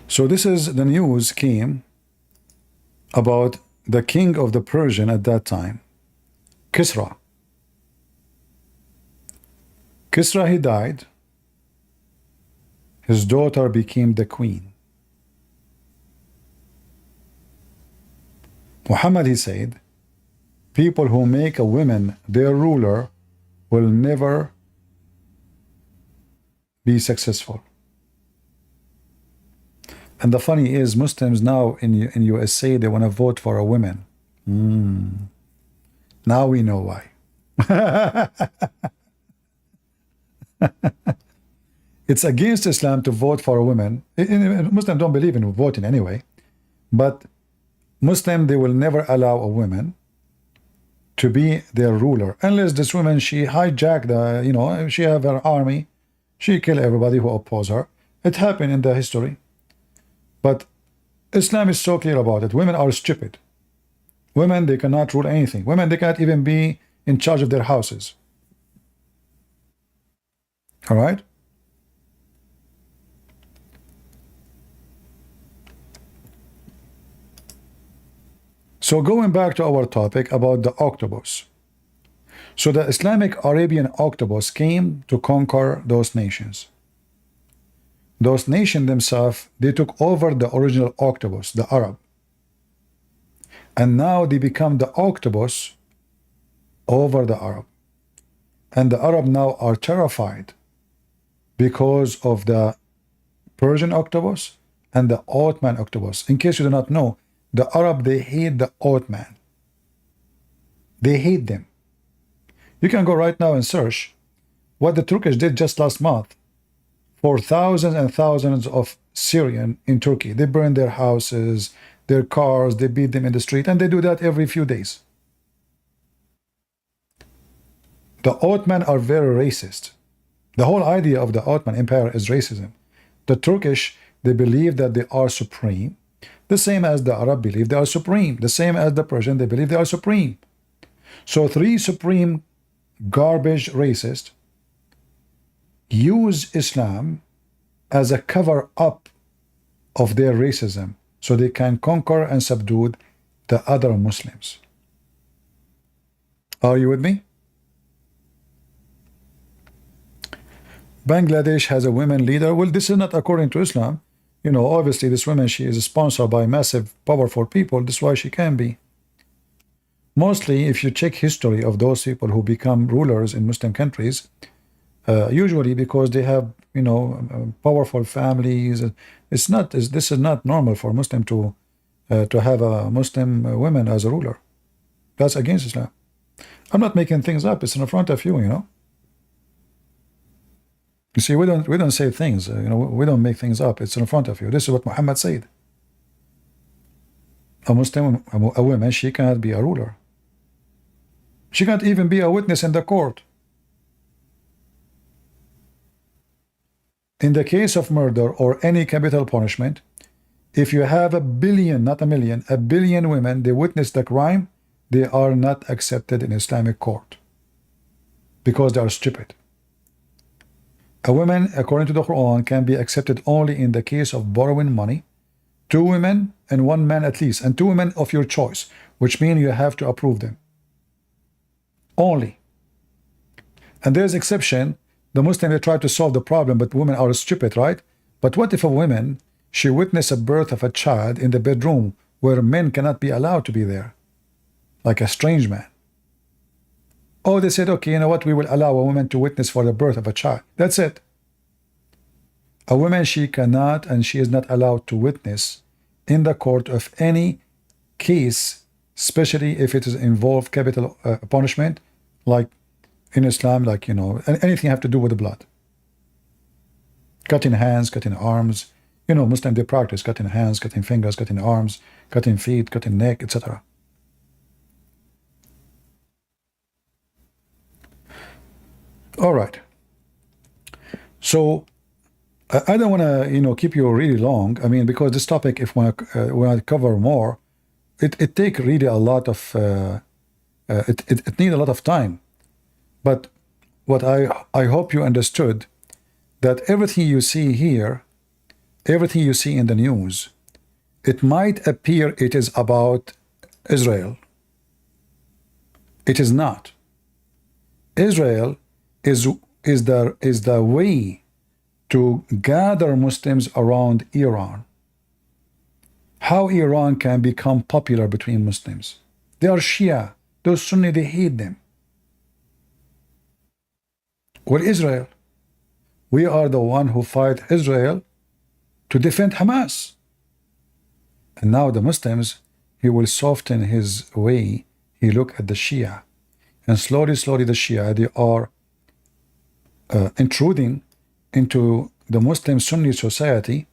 So this is the news came about the king of the Persian at that time, Kisra. Kisra, he died. His daughter became the queen. Muhammad, he said, people who make a woman their ruler will never be successful. And the funny is, Muslims now in USA, they want to vote for a woman. Now we know why. It's against Islam to vote for a woman. Muslims don't believe in voting anyway. But Muslim, they will never allow a woman to be their ruler unless this woman, she hijacked the, she have her army, she kill everybody who oppose her. It happened in the history. But Islam is so clear about it. Women are stupid. Women, they cannot rule anything. Women, they cannot even be in charge of their houses. All right? So going back to our topic about the octopus. So the Islamic Arabian octopus came to conquer those nations. Those nations themselves, they took over the original octopus, the Arab. And now they become the octopus over the Arab. And the Arab now are terrified because of the Persian octopus and the Ottoman octopus. In case you do not know, the Arab, they hate the Ottoman. They hate them. You can go right now and search what the Turkish did just last month for thousands and thousands of Syrians in Turkey. They burned their houses, their cars, they beat them in the street, and they do that every few days. The Ottoman are very racist. The whole idea of the Ottoman Empire is racism. The Turkish, they believe that they are supreme, the same as the Arab believe they are supreme, the same as the Persian, they believe they are supreme. So three supreme garbage racists use Islam as a cover-up of their racism so they can conquer and subdue the other Muslims. Are you with me? Bangladesh has a women leader. Well, this is not according to Islam. Obviously this woman, she is sponsored by massive, powerful people. That's why she can be. Mostly, if you check history of those people who become rulers in Muslim countries, usually because they have, powerful families. This is not normal for Muslim to have a Muslim woman as a ruler. That's against Islam. I'm not making things up. It's in front of you, You see, we don't say things, we don't make things up. It's in front of you. This is what Muhammad said. A Muslim, a woman, she cannot be a ruler. She can't even be a witness in the court. In the case of murder or any capital punishment, if you have a billion, not a million, a billion women, they witness the crime, they are not accepted in Islamic court because they are stupid. A woman, according to the Quran, can be accepted only in the case of borrowing money, 2 women and 1 man at least, and 2 women of your choice, which means you have to approve them. Only. And there's exception. The Muslim, they try to solve the problem, but women are stupid, right? But what if a woman, she witnessed a birth of a child in the bedroom where men cannot be allowed to be there, like a strange man? Oh, they said, okay, you know what? We will allow a woman to witness for the birth of a child. That's it. A woman, she cannot and she is not allowed to witness in the court of any case, especially if it is involved capital punishment, like in Islam, like, anything have to do with the blood. Cutting hands, cutting arms. Muslim, they practice cutting hands, cutting fingers, cutting arms, cutting feet, cutting neck, etc. All right. So I don't want to, keep you really long. I mean, because this topic, if when I cover more, it take really a lot of it need a lot of time. But what I hope you understood that everything you see here, everything you see in the news, it might appear it is about Israel. It is not. Israel is the way to gather Muslims around Iran. How Iran can become popular between Muslims? They are Shia. Those Sunni, they hate them. Well, Israel, we are the one who fight Israel to defend Hamas. And now the Muslims, he will soften his way. He look at the Shia. And slowly, slowly the Shia, they are intruding into the Muslim Sunni society,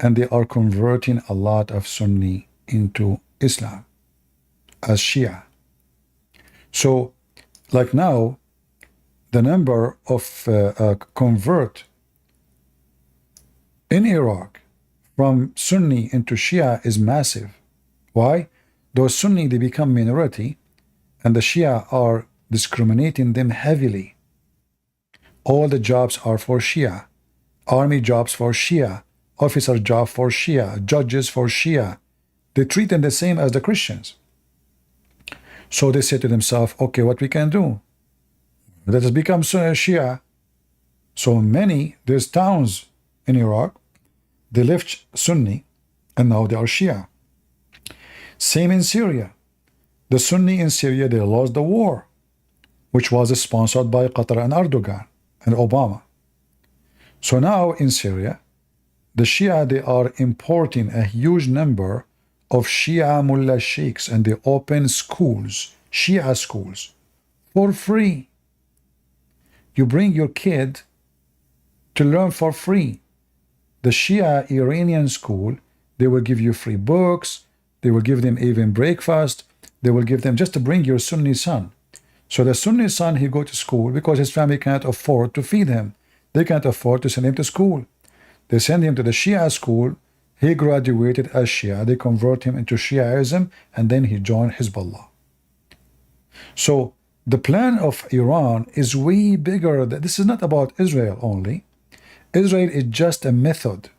and they are converting a lot of Sunni into Islam as Shia. So, like now, the number of convert in Iraq from Sunni into Shia is massive. Why? Those Sunni, they become minority, and the Shia are discriminating them heavily. All the jobs are for Shia. Army jobs for Shia. Officer job for Shia. Judges for Shia. They treat them the same as the Christians. So they say to themselves, okay, what we can do? Let us become Shia. So many, there's towns in Iraq, they left Sunni, and now they are Shia. Same in Syria. The Sunni in Syria, they lost the war, which was sponsored by Qatar and Erdogan and Obama. So now in Syria, the Shia, they are importing a huge number of Shia mullah sheikhs, and they open schools, Shia schools, for free. You bring your kid to learn for free. The Shia Iranian school, they will give you free books, they will give them even breakfast, they will give them just to bring your Sunni son. So the Sunni son, he go to school because his family can't afford to feed him. They can't afford to send him to school. They send him to the Shia school. He graduated as Shia. They convert him into Shiaism, and then he joined Hezbollah. So the plan of Iran is way bigger. This is not about Israel only. Israel is just a method.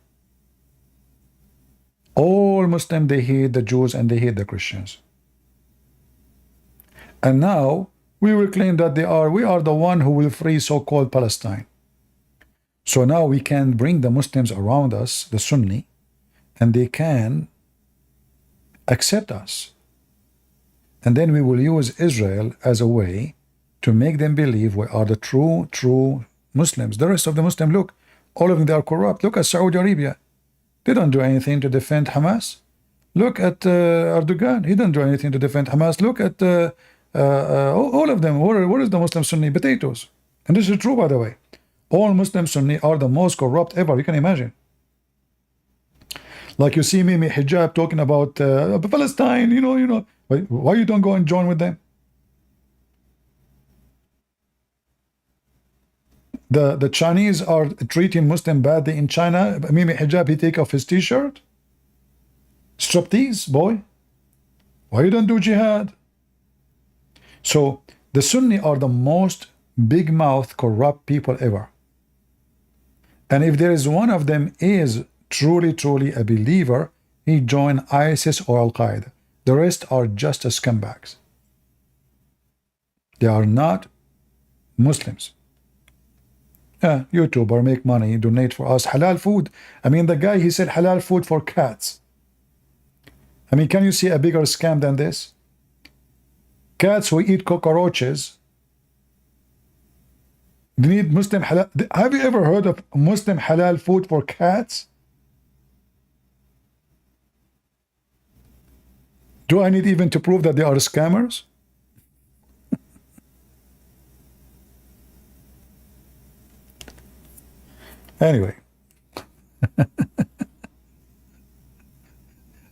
All Muslims, they hate the Jews and they hate the Christians. And now we will claim that we are the one who will free so-called Palestine. So now we can bring the Muslims around us, the Sunni, and they can accept us. And then we will use Israel as a way to make them believe we are the true Muslims. The rest of the Muslims, look, all of them, they are corrupt. Look at Saudi Arabia. They don't do anything to defend Hamas. Look at Erdogan. He doesn't do anything to defend Hamas. Look at all of them. What is the Muslim Sunni? Potatoes. And this is true, by the way. All Muslim Sunni are the most corrupt ever. You can imagine. Like you see Mimi Hijab talking about Palestine, you know. Why you don't go and join with them? The Chinese are treating Muslim badly in China. Mimi Hijab, he take off his t-shirt. Striptease, boy. Why you don't do jihad? So the Sunni are the most big-mouth, corrupt people ever. And if there is one of them is truly a believer, he joined ISIS or Al-Qaeda. The rest are just scumbags. They are not Muslims. YouTuber, make money, donate for us, halal food. I mean, the guy, he said halal food for cats. I mean, can you see a bigger scam than this? Cats who eat cockroaches. They need Muslim halal. Have you ever heard of Muslim halal food for cats? Do I need even to prove that they are scammers? Anyway.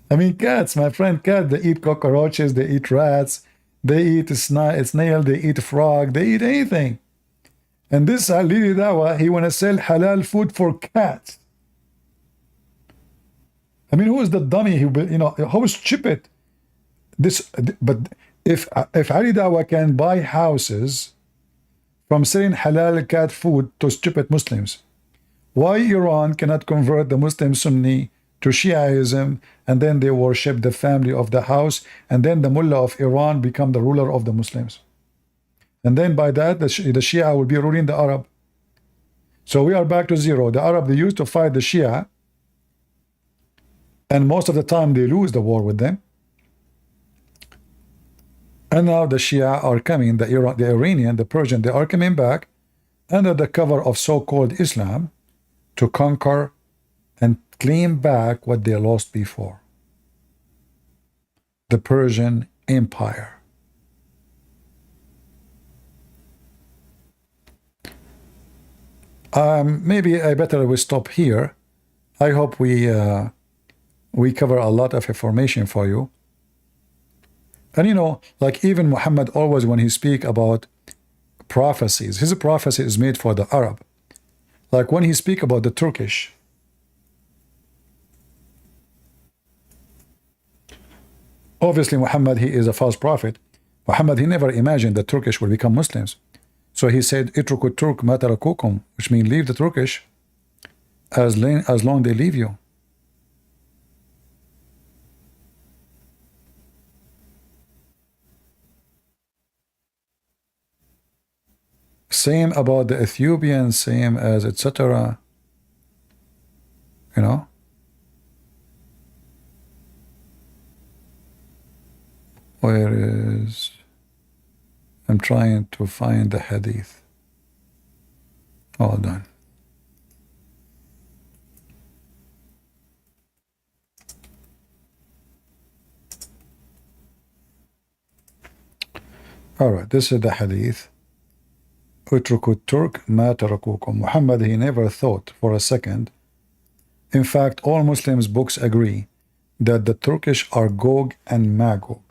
I mean, cats, my friend, cat, they eat cockroaches, they eat rats, they eat snail, they eat frog, they eat anything. And this Ali Dawa, he want to sell halal food for cats. I mean, who is the dummy? How stupid? But if Ali Dawa can buy houses from selling halal cat food to stupid Muslims, why Iran cannot convert the Muslim Sunni to Shiaism, and then they worship the family of the house, and then the mullah of Iran become the ruler of the Muslims. And then by that, the Shia will be ruling the Arab. So we are back to zero. The Arab, they used to fight the Shia, and most of the time they lose the war with them. And now the Shia are coming, the Iranian, the Persian, they are coming back under the cover of so-called Islam to conquer and claim back what they lost before. The Persian Empire. Maybe I better we stop here. I hope we cover a lot of information for you. And you know, like even Muhammad always when he speak about prophecies, his prophecy is made for the Arab. Like when he speak about the Turkish, obviously Muhammad, he is a false prophet. Muhammad, he never imagined that Turkish will become Muslims. So he said, "Itruku Turk ma tarakukum," which means leave the Turkish as long they leave you. Same about the Ethiopians, same as etc. You know? Where is... I'm trying to find the hadith. Hold on. Alright, this is the hadith. Utruku Turk ma tarakukum. Muhammad, he never thought for a second. In fact, all Muslims books agree that the Turkish are Gog and Magog,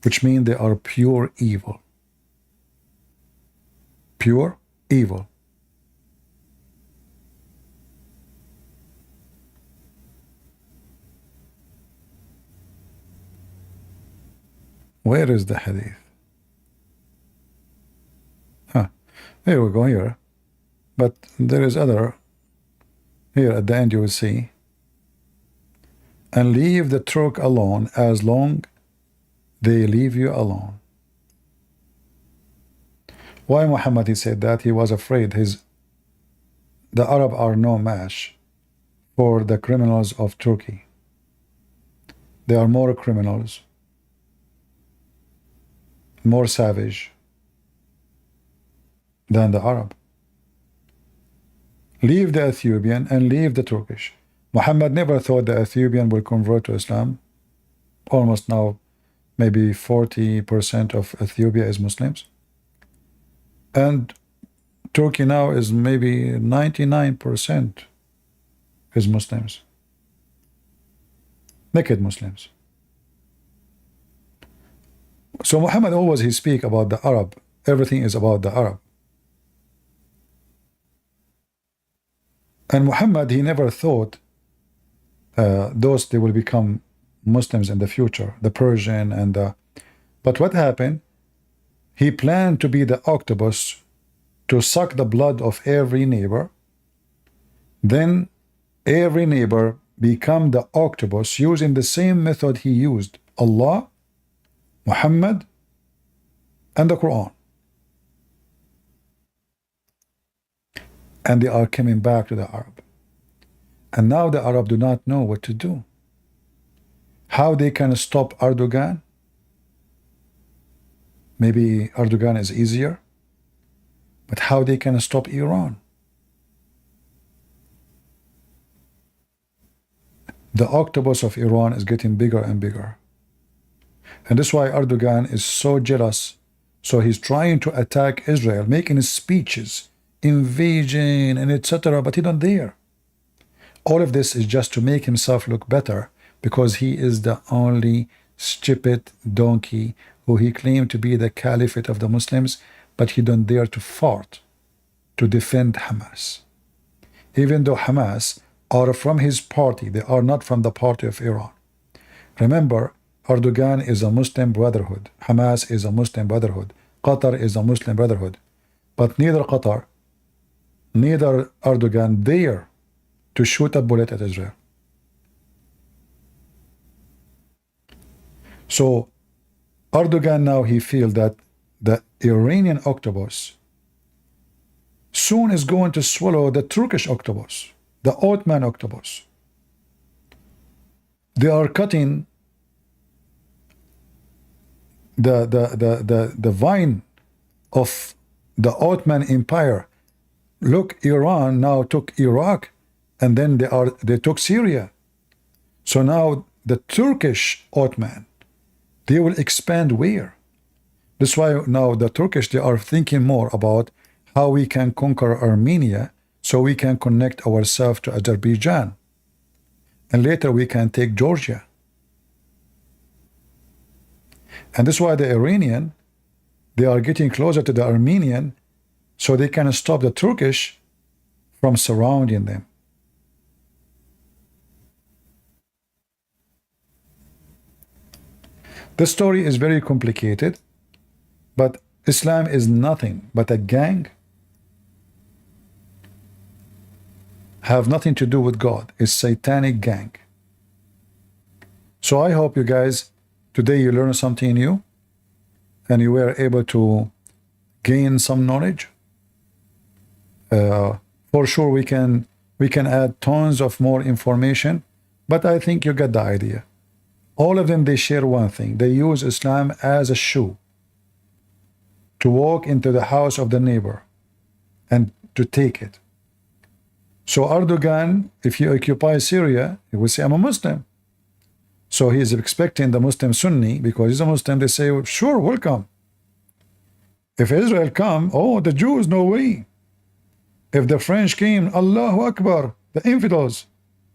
which mean they are pure evil. Pure evil. Where is the hadith? Here we go here. But there is other. Here at the end you will see. And leave the Turk alone as long they leave you alone. Why Muhammad he said that? He was afraid the Arab are no match for the criminals of Turkey. They are more criminals, more savage than the Arab. Leave the Ethiopian and leave the Turkish. Muhammad never thought the Ethiopian will convert to Islam. Almost now, maybe 40% of Ethiopia is Muslims. And Turkey now is maybe 99% is Muslims. Naked Muslims. So Muhammad always he speak about the Arab. Everything is about the Arab. And Muhammad, he never thought those they will become Muslims in the future, the Persian and the... But what happened? He planned to be the octopus to suck the blood of every neighbor. Then every neighbor become the octopus using the same method he used. Allah, Muhammad, and the Quran. And they are coming back to the Arab. And now the Arab do not know what to do. How they can stop Erdogan? Maybe Erdogan is easier. But how they can stop Iran? The octopus of Iran is getting bigger and bigger. And that's why Erdogan is so jealous. So he's trying to attack Israel, making speeches, invasion and etc. But he don't dare. All of this is just to make himself look better because he is the only stupid donkey who he claimed to be the caliphate of the Muslims, but he don't dare to fart to defend Hamas. Even though Hamas are from his party, they are not from the party of Iran. Remember, Erdogan is a Muslim brotherhood. Hamas is a Muslim brotherhood. Qatar is a Muslim brotherhood. But neither Qatar, neither Erdogan dare to shoot a bullet at Israel. So Erdogan now he feels that the Iranian octopus soon is going to swallow the Turkish octopus, the Ottoman octopus. They are cutting the vine of the Ottoman Empire. Look, Iran now took Iraq, and then they took Syria. So now the Turkish Ottoman, they will expand where? That's why now the Turkish, they are thinking more about how we can conquer Armenia so we can connect ourselves to Azerbaijan. And later we can take Georgia. And that's why the Iranian, they are getting closer to the Armenian so they can stop the Turkish from surrounding them. The story is very complicated, but Islam is nothing but a gang, have nothing to do with God. It's satanic gang. So I hope you guys, today you learned something new and you were able to gain some knowledge. For sure we can add tons of more information, but I think you get the idea. All of them, they share one thing. They use Islam as a shoe to walk into the house of the neighbor and to take it. So Erdogan, if you occupy Syria, he will say, I'm a Muslim. So he is expecting the Muslim Sunni, because he's a Muslim, they say, sure, welcome. If Israel come, oh, the Jews, no way. If the French came, Allahu Akbar, the infidels,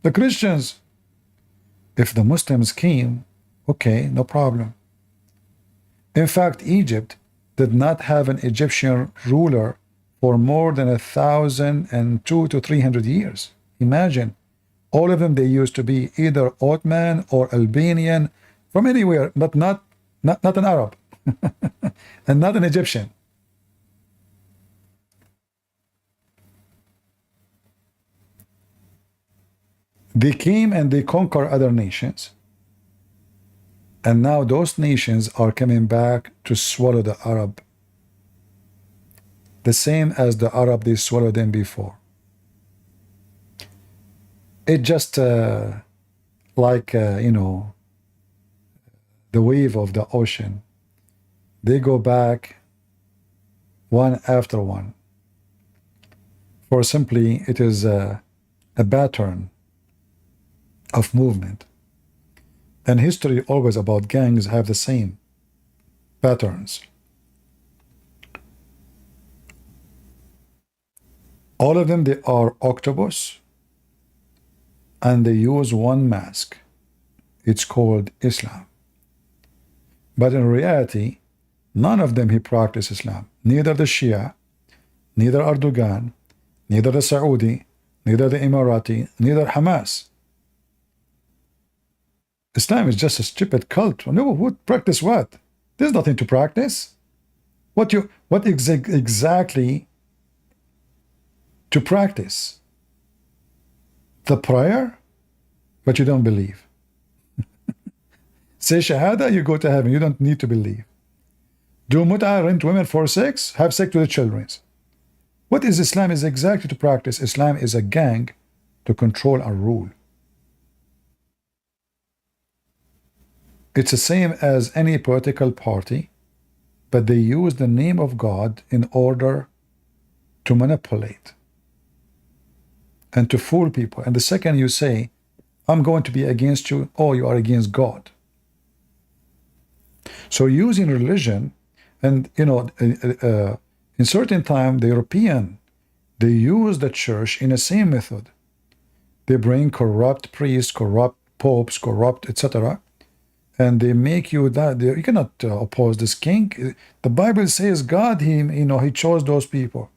the Christians. If the Muslims came, okay, no problem. In fact, Egypt did not have an Egyptian ruler for more than 1,002 to 300 years. Imagine, all of them, they used to be either Ottoman or Albanian, from anywhere, but not an Arab, and not an Egyptian. They came and they conquered other nations. And now those nations are coming back to swallow the Arab. The same as the Arab, they swallowed them before. It just like, you know, the wave of the ocean. They go back one after one. For simply, it is a pattern of movement. And history always about gangs have the same patterns. All of them, they are octopus, and they use one mask. It's called Islam. But in reality, none of them he practice Islam. Neither the Shia, neither Erdogan, neither the Saudi, neither the Emirati, neither Hamas. Islam is just a stupid cult. No, who practice what? There's nothing to practice. What exactly to practice? The prayer, but you don't believe. Say Shahada, you go to heaven. You don't need to believe. Do mut'ah, rent women for sex, have sex with the children. What is Islam is exactly to practice? Islam is a gang to control and rule. It's the same as any political party, but they use the name of God in order to manipulate and to fool people. And the second you say, I'm going to be against you, oh, you are against God. So using religion, and you know, in certain time, the European, they use the church in the same method. They bring corrupt priests, corrupt popes, corrupt, etc., and they make you that you cannot oppose this king. The Bible says God, he chose those people.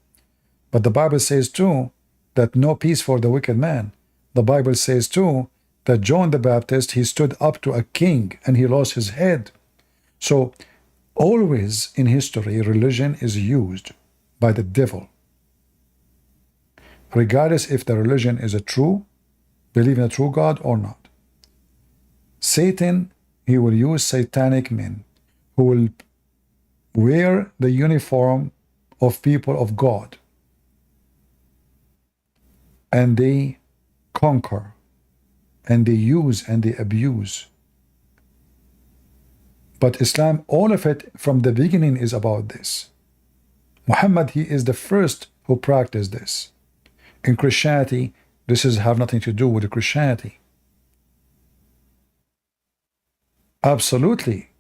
But the Bible says too that no peace for the wicked man. The Bible says too that John the Baptist, he stood up to a king and he lost his head. So always in history, religion is used by the devil. Regardless if the religion is a true, believe in a true God or not. Satan he will use satanic men who will wear the uniform of people of God, and they conquer, and they use, and they abuse. But Islam, all of it from the beginning is about this. Muhammad, he is the first who practiced this. In Christianity, this is have nothing to do with Christianity. Absolutely.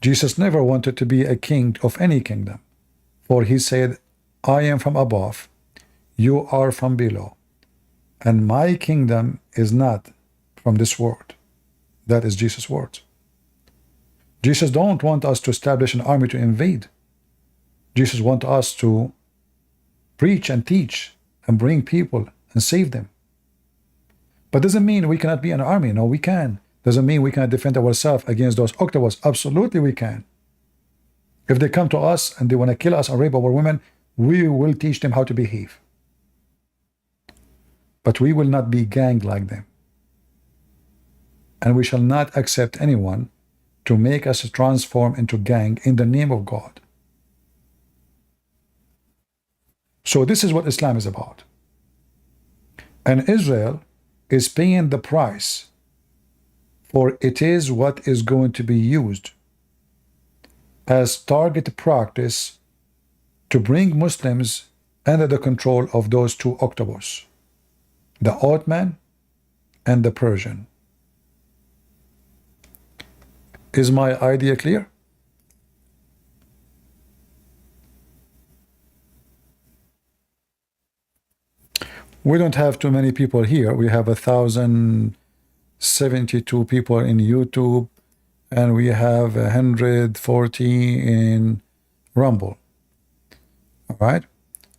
Jesus never wanted to be a king of any kingdom, for he said, I am from above, you are from below, and my kingdom is not from this world. That is Jesus' words. Jesus don't want us to establish an army to invade. Jesus wants us to preach and teach and bring people and save them. But doesn't mean we cannot be an army. No, we can. Doesn't mean we cannot defend ourselves against those octopus. Absolutely we can. If they come to us and they want to kill us or rape our women, we will teach them how to behave. But we will not be ganged like them. And we shall not accept anyone to make us transform into gang in the name of God. So this is what Islam is about. And Israel is paying the price, for it is what is going to be used as target practice to bring Muslims under the control of those two octopus, the Ottoman and the Persian. Is my idea clear? We don't have too many people here. We have 1,072 people in YouTube, and we have 140 in Rumble. All right.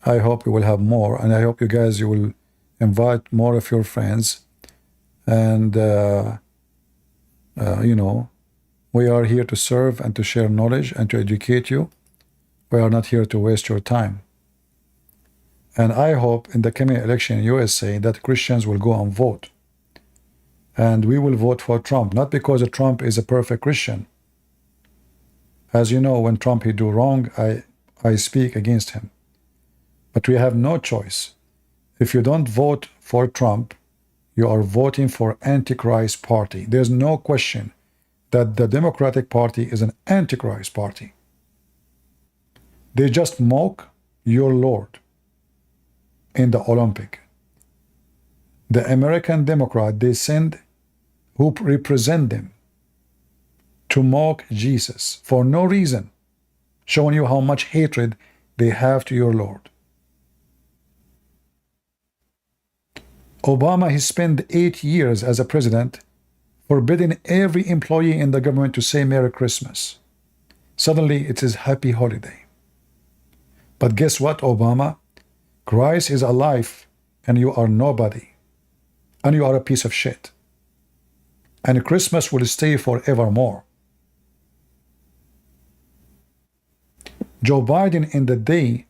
I hope we will have more, and I hope you guys, you will invite more of your friends. And you know, we are here to serve and to share knowledge and to educate you. We are not here to waste your time. And I hope in the coming election in USA that Christians will go and vote. And we will vote for Trump, not because Trump is a perfect Christian. As you know, when Trump he do wrong, I speak against him. But we have no choice. If you don't vote for Trump, you are voting for Antichrist party. There's no question that the Democratic Party is an Antichrist party. They just mock your Lord in the Olympic. The American Democrat, they send who represent them to mock Jesus for no reason, showing you how much hatred they have to your Lord. Obama, he spent 8 years as a president forbidding every employee in the government to say Merry Christmas. Suddenly it is Happy Holiday. But guess what, Obama? Christ is alive and you are nobody. And you are a piece of shit. And Christmas will stay forevermore. Joe Biden, in the day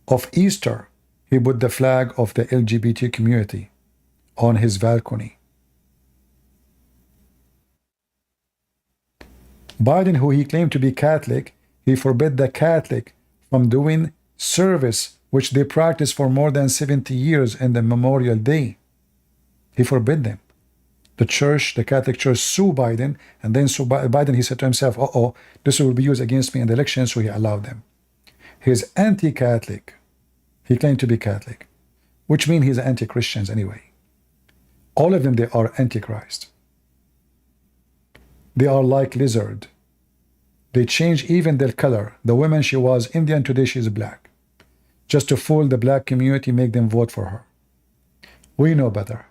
of Easter, he put the flag of the LGBT community on his balcony. Biden, who he claimed to be Catholic, he forbid the Catholic from doing service which they practiced for more than 70 years in the Memorial Day. He forbid them. The church, the Catholic Church, sue Biden, and then Biden, he said to himself, uh-oh, this will be used against me in the election, so he allowed them. He's anti-Catholic. He claimed to be Catholic, which means he's anti-Christians anyway. All of them, they are antichrist. They are like lizard. They change even their color. The woman, she was Indian, today she is black. Just to fool the black community, make them vote for her. We know better.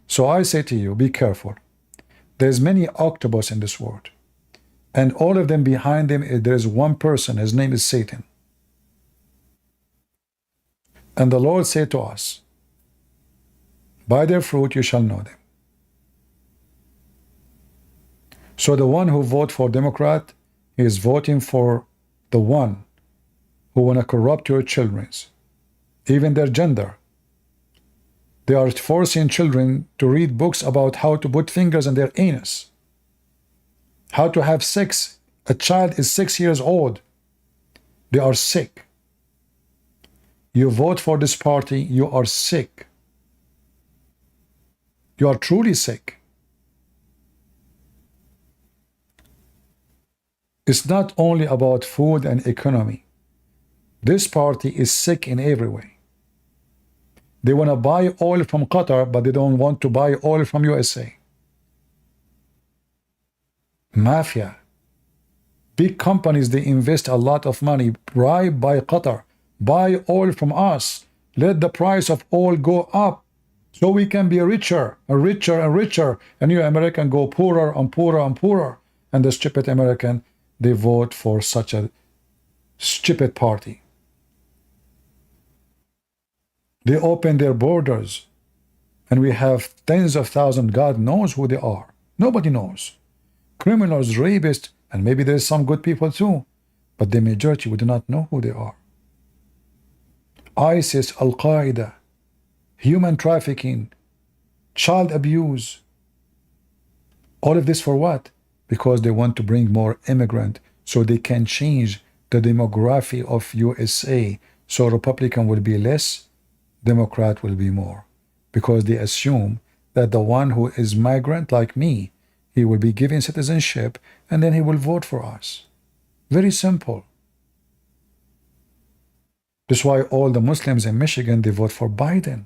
So I say to you, be careful. There's many octopus in this world. And all of them, behind them, there is one person. His name is Satan. And the Lord said to us, by their fruit you shall know them. So the one who votes for Democrat is voting for the one who want to corrupt your children, even their gender. They are forcing children to read books about how to put fingers in their anus, how to have sex. A child is 6 years old. They are sick. You vote for this party, you are sick. You are truly sick. It's not only about food and economy. This party is sick in every way. They want to buy oil from Qatar, but they don't want to buy oil from USA. Mafia. Big companies, they invest a lot of money, bribed by Qatar. Buy oil from us. Let the price of oil go up so we can be richer and richer and richer. And you American go poorer and poorer and poorer. And the stupid American, they vote for such a stupid party. They open their borders, and we have tens of thousands. God knows who they are. Nobody knows. Criminals, rapists, and maybe there's some good people too, but the majority, we do not know who they are. ISIS, Al-Qaeda, human trafficking, child abuse. All of this for what? Because they want to bring more immigrants so they can change the demography of USA. So Republican will be less, Democrat will be more. Because they assume that the one who is migrant like me, he will be given citizenship and then he will vote for us. Very simple. That's why all the Muslims in Michigan, they vote for Biden.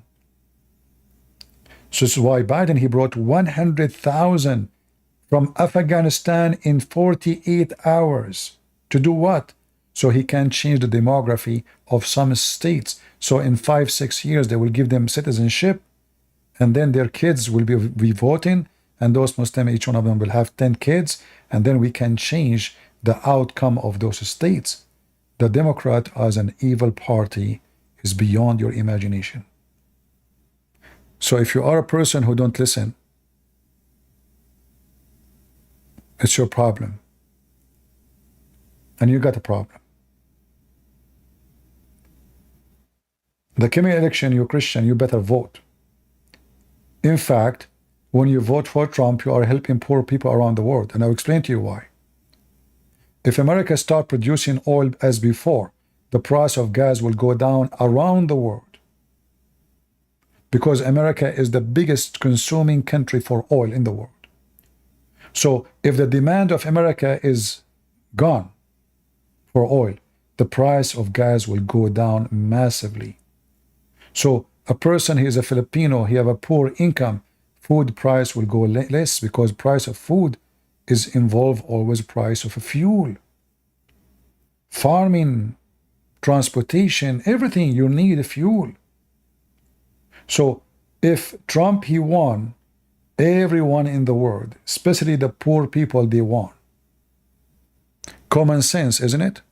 So this is why Biden, he brought 100,000 from Afghanistan in 48 hours. To do what? So he can change the demography of some states. So in 5-6 years, they will give them citizenship, and then their kids will be voting, and those Muslims, each one of them will have 10 kids, and then we can change the outcome of those states. The Democrat as an evil party is beyond your imagination. So if you are a person who don't listen, it's your problem. And you got a problem. The coming election, you're Christian, you better vote. In fact, when you vote for Trump, you are helping poor people around the world. And I'll explain to you why. If America starts producing oil as before, the price of gas will go down around the world. Because America is the biggest consuming country for oil in the world. So if the demand of America is gone for oil, the price of gas will go down massively. So a person who is a Filipino, he have a poor income, food price will go less because price of food is involved always price of a fuel. Farming, transportation, everything, you need a fuel. So if Trump, he won, everyone in the world, especially the poor people, they won. Common sense, isn't it?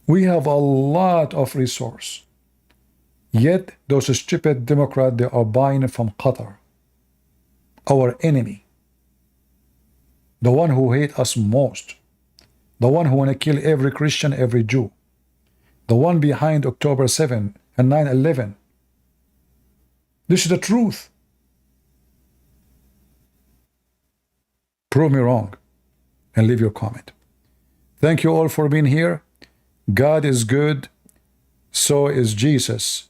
We have a lot of resource. Yet those stupid Democrats, they are buying from Qatar, our enemy, the one who hate us most, the one who want to kill every Christian, every Jew, the one behind October 7 and 9/11. This is the truth. Prove me wrong and leave your comment. Thank you all for being here. God is good, so is Jesus.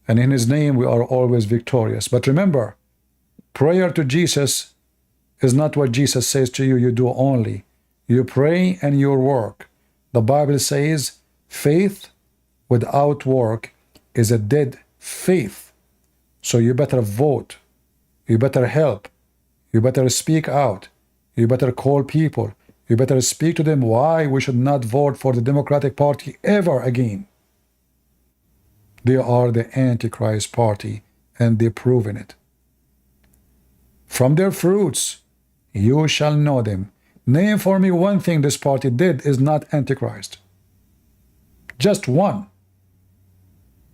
And in his name we are always victorious. But remember, prayer to Jesus is not what Jesus says to you, you do only. You pray and you work. The Bible says faith without work is a dead faith. So you better vote. You better help. You better speak out. You better call people. You better speak to them why we should not vote for the Democratic Party ever again. They are the Antichrist party, and they've proven it. From their fruits, you shall know them. Name for me one thing this party did is not Antichrist. Just one.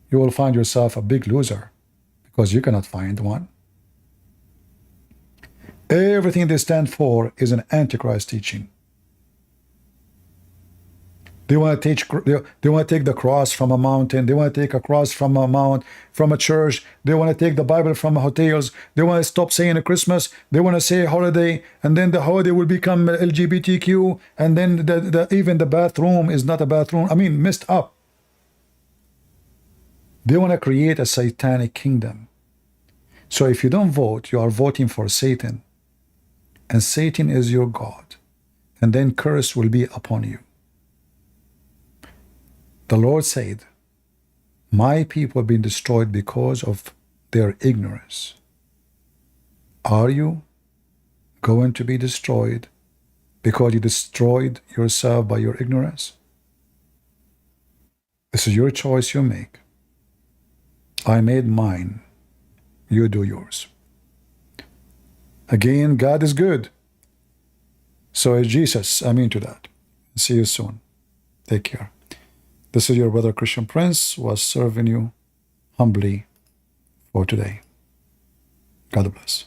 You will find yourself a big loser, because you cannot find one. Everything they stand for is an Antichrist teaching. They want to take they want to take the cross from a mountain. They want to take a cross from a mount, from a church. They want to take the Bible from hotels. They want to stop saying a Christmas. They want to say holiday, and then the holiday will become LGBTQ, and then even the bathroom is not a bathroom. I mean, messed up. They want to create a satanic kingdom. So if you don't vote, you are voting for Satan, and Satan is your God, and then curse will be upon you. The Lord said, my people have been destroyed because of their ignorance. Are you going to be destroyed because you destroyed yourself by your ignorance? This is your choice you make. I made mine. You do yours. Again, God is good. So is Jesus. Amen to that. See you soon. Take care. This is your brother Christian Prince, was serving you humbly for today. God bless.